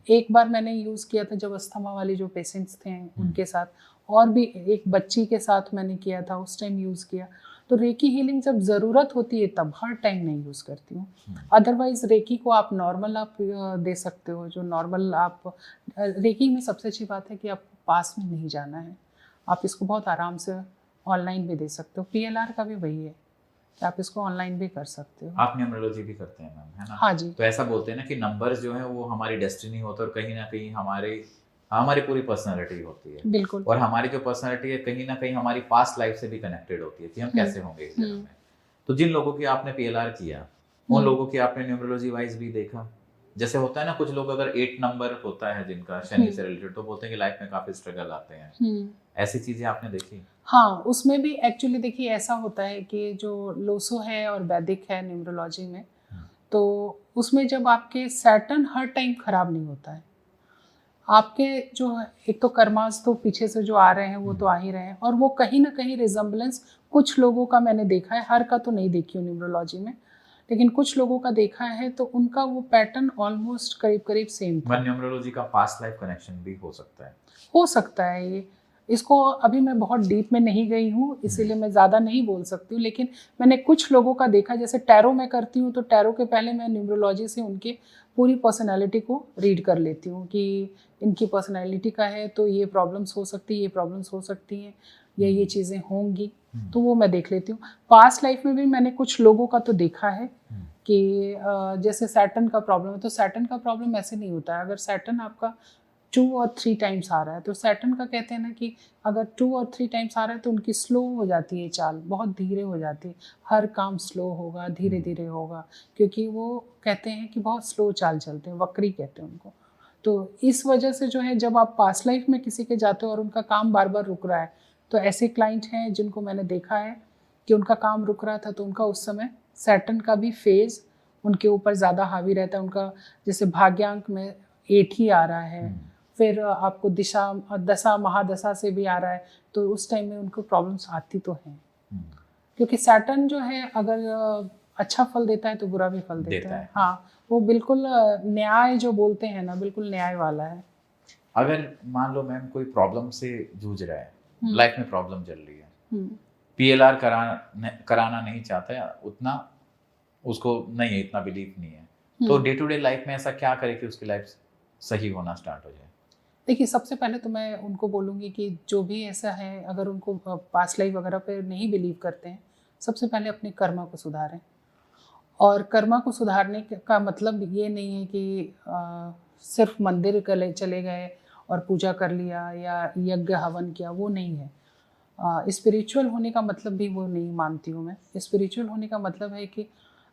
एक बार मैंने यूज़ किया था जब अस्थमा वाले जो पेशेंट्स थे उनके साथ, और भी एक बच्ची के साथ मैंने किया था, उस टाइम यूज़ किया। तो रेकी हीलिंग जब ज़रूरत होती है तब, हर टाइम नहीं यूज़ करती हूँ। अदरवाइज़ रेकी को आप नॉर्मल आप दे सकते हो, जो नॉर्मल आप रेकी में सबसे अच्छी बात है कि आपको पास में नहीं जाना है। आप इसको बहुत आराम से ऑनलाइन भी दे सकते हो। PLR का भी वही है कि आप इसको ऑनलाइन भी कर सकते हो। आप न्यूमरोलॉजी भी करते हैं मैम, है ना? हाँ जी। तो ऐसा बोलते हैं ना कि नंबर्स जो है वो हमारी डेस्टिनी होता है और कहीं ना कहीं हमारी पूरी पर्सनालिटी होती है। बिल्कुल। और हमारी जो पर्सनालिटी है कहीं ना कहीं हमारी पास्ट लाइफ से भी कनेक्टेड होती है कि हम कैसे होंगे इस जन्म में। तो जिन लोगों की आपने PLR किया, उन लोगों की आपने न्यूमरोलॉजी वाइज भी देखा? जैसे होता है ना, कुछ लोग अगर 8 नंबर होता है जिनका शनि से रिलेटेड, तो बोलते हैं कि लाइफ में काफी स्ट्रगल आते हैं। ऐसी चीजें आपने देखी? हाँ, उसमें भी एक्चुअली देखिए ऐसा होता है कि जो लोसो है और वैदिक है न्यूमरोलॉजी में, तो उसमें जब आपके सैटर्न हर टाइम खराब नहीं होता है, आपके जो एक तो कर्मास तो पीछे से जो आ रहे हैं वो तो आ ही रहे हैं, और वो कहीं ना कहीं रिजम्बलेंस कुछ लोगों का मैंने देखा है, हर का तो नहीं देखी हूँ न्यूमरोलॉजी में, लेकिन कुछ लोगों का देखा है, तो उनका वो पैटर्न ऑलमोस्ट करीब करीब सेम था। न्यूमरोलॉजी का पास्ट लाइफ कनेक्शन भी हो सकता है? हो सकता है ये, इसको अभी मैं बहुत डीप में नहीं गई हूँ इसीलिए मैं ज़्यादा नहीं बोल सकती हूँ, लेकिन मैंने कुछ लोगों का देखा। जैसे टैरो मैं करती हूँ, तो टैरो के पहले मैं न्यूमरोलॉजी से उनके पूरी पर्सनालिटी को रीड कर लेती हूँ कि इनकी पर्सनालिटी का है तो ये प्रॉब्लम्स हो सकती है, ये प्रॉब्लम्स हो सकती हैं, या ये चीज़ें होंगी, तो वो मैं देख लेती हूँ। पास्ट लाइफ में भी मैंने कुछ लोगों का तो देखा है कि जैसे सैटर्न का प्रॉब्लम है, तो सैटर्न का प्रॉब्लम ऐसे नहीं होता है। अगर सैटर्न आपका 2 और 3 टाइम्स आ रहा है, तो सैटर्न का कहते हैं ना कि अगर 2 और 3 टाइम्स आ रहा है तो उनकी स्लो हो जाती है चाल, बहुत धीरे हो जाती है, हर काम स्लो होगा, धीरे धीरे होगा, क्योंकि वो कहते हैं कि बहुत स्लो चाल चलते हैं, वक्री कहते हैं उनको। तो इस वजह से जो है जब आप पास्ट लाइफ में किसी के जाते हो और उनका काम बार बार रुक रहा है, तो ऐसे क्लाइंट हैं जिनको मैंने देखा है कि उनका काम रुक रहा था, तो उनका उस समय सैटर्न का भी फेज उनके ऊपर ज़्यादा हावी रहता है। उनका जैसे भाग्यांक में 8 ही आ रहा है, फिर आपको दिशा दशा महादशा से भी आ रहा है, तो उस टाइम में उनको प्रॉब्लम्स आती तो हैं, क्योंकि सैटर्न जो है अगर अच्छा फल देता है तो बुरा भी फल देता है। हाँ, वो बिल्कुल न्याय जो बोलते हैं ना, बिल्कुल न्याय वाला है। अगर मान लो मैम कोई प्रॉब्लम से जूझ रहा है, लाइफ में प्रॉब्लम चल रही है, PLR कराना नहीं चाहता है, उतना उसको नहीं है, इतना बिलीव नहीं है, तो डे टू डे लाइफ में ऐसा क्या करे कि उसकी लाइफ सही होना स्टार्ट हो जाए? देखिए, सबसे पहले तो मैं उनको बोलूँगी कि जो भी ऐसा है, अगर उनको पास्ट लाइफ वगैरह पे नहीं बिलीव करते हैं, सबसे पहले अपने कर्मा को सुधारें। और कर्मा को सुधारने का मतलब ये नहीं है कि सिर्फ मंदिर चले गए और पूजा कर लिया या यज्ञ हवन किया, वो नहीं है। स्पिरिचुअल होने का मतलब भी वो नहीं मानती हूँ मैं। स्पिरिचुअल होने का मतलब है कि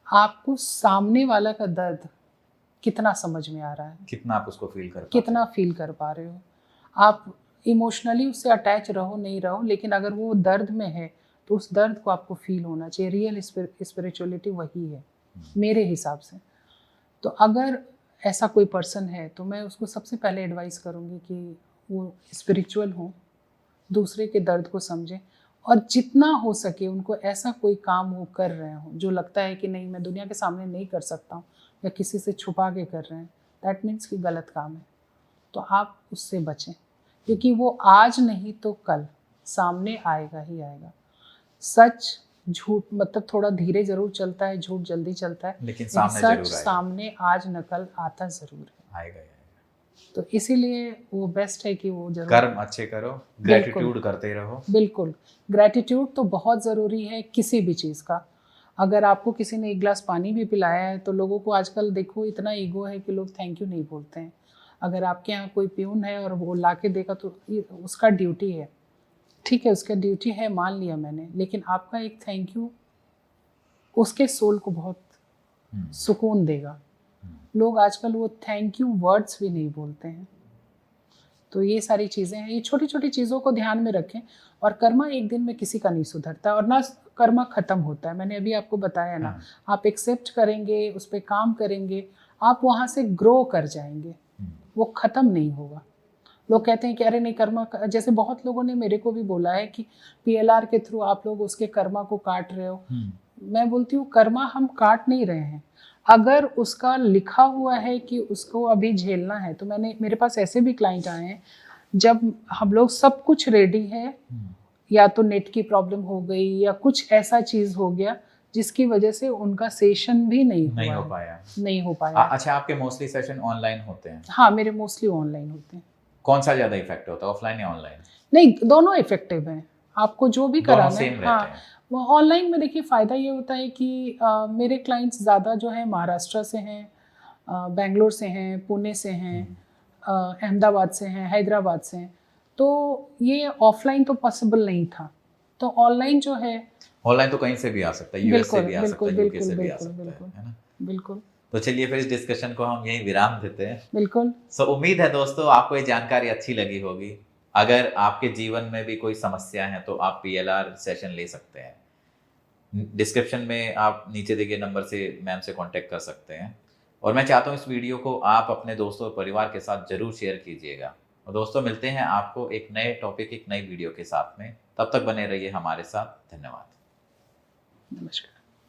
आपको सामने वाला का दर्द कितना समझ में आ रहा है, कितना आप उसको फील कर पा रहे हो। आप इमोशनली उससे अटैच रहो नहीं रहो, लेकिन अगर वो दर्द में है तो उस दर्द को आपको फील होना चाहिए। रियल स्पिरिचुअलिटी वही है मेरे हिसाब से। तो अगर ऐसा कोई पर्सन है तो मैं उसको सबसे पहले एडवाइस करूँगी कि वो स्पिरिचुअल हो, दूसरे के दर्द को समझें, और जितना हो सके उनको ऐसा कोई काम वो कर रहे हो जो लगता है कि नहीं मैं दुनिया के सामने नहीं कर सकता हूँ या किसी से छुपा के कर रहे हैं, दैट मीन्स कि गलत काम है, तो आप उससे बचें, क्योंकि वो आज नहीं तो कल सामने आएगा ही आएगा। सच झूठ मतलब थोड़ा धीरे जरूर चलता है, झूठ जल्दी चलता है, लेकिन सच सामने आज न कल आता जरूर है, आएगा। तो इसीलिए वो बेस्ट है कि वो जरूर कर्म अच्छे करो, ग्रेटिट्यूड करते रहो। बिल्कुल, ग्रेटिट्यूड तो बहुत ज़रूरी है किसी भी चीज़ का। अगर आपको किसी ने 1 गिलास पानी भी पिलाया है तो लोगों को आजकल देखो इतना ईगो है कि लोग थैंक यू नहीं बोलते हैं। अगर आपके यहाँ कोई प्यून है और वो ला के देगा तो उसका ड्यूटी है, ठीक है, उसका ड्यूटी है, मान लिया मैंने, लेकिन आपका एक थैंक यू उसके सोल को बहुत सुकून देगा। लोग आजकल वो थैंक यू वर्ड्स भी नहीं बोलते हैं। तो ये सारी चीज़ें हैं, ये छोटी छोटी चीज़ों को ध्यान में रखें। और कर्मा एक दिन में किसी का नहीं सुधरता और ना कर्मा ख़त्म होता है, मैंने अभी आपको बताया ना। आप एक्सेप्ट करेंगे, उस पर काम करेंगे, आप वहाँ से ग्रो कर जाएंगे, वो ख़त्म नहीं होगा। लोग कहते हैं कि अरे नहीं कर्मा, जैसे बहुत लोगों ने मेरे को भी बोला है कि PLR के थ्रू आप लोग उसके कर्मा को काट रहे हो। मैं बोलती हूँ कर्मा हम काट नहीं रहे हैं, अगर उसका लिखा हुआ है कि उसको अभी झेलना है तो मेरे पास ऐसे भी क्लाइंट आए हैं जब हम लोग सब कुछ रेडी है, या तो नेट की प्रॉब्लम हो गई या कुछ ऐसा चीज़ हो गया जिसकी वजह से उनका सेशन भी नहीं हो पाया। अच्छा, आपके मोस्टली सेशन ऑनलाइन होते हैं? हाँ, मेरे मोस्टली ऑनलाइन होते हैं। कौन सा ज़्यादा इफेक्टिव होता है, ऑफलाइन या ऑनलाइन? नहीं, दोनों इफेक्टिव हैं, आपको जो भी कराना है। हाँ, ऑनलाइन में देखिए फ़ायदा ये होता है कि मेरे क्लाइंट्स ज़्यादा जो है महाराष्ट्र से हैं, बेंगलोर से हैं, पुणे से हैं, अहमदाबाद से हैं, हैदराबाद से हैं, तो ये ऑफलाइन तो पॉसिबल नहीं था, तो ऑनलाइन जो है, ऑनलाइन तो कहीं से भी आ सकता है, यूएस से भी आ सकता है, यूके से भी आ सकता है ना? बिल्कुल। तो चलिए फिर इस डिस्कशन को हम यहीं विराम देते हैं। बिल्कुल। सो उम्मीद है दोस्तों आपको ये जानकारी अच्छी लगी होगी। अगर आपके जीवन में भी कोई समस्या है तो आप PLR सेशन ले सकते हैं। डिस्क्रिप्शन में आप नीचे दिए गए नंबर से मैम से कांटेक्ट कर सकते हैं। और मैं चाहता हूँ इस वीडियो को आप अपने दोस्तों और परिवार के साथ जरूर शेयर कीजिएगा। और दोस्तों मिलते हैं आपको एक नए टॉपिक, एक नई वीडियो के साथ में। तब तक बने रहिए हमारे साथ। धन्यवाद। नमस्कार।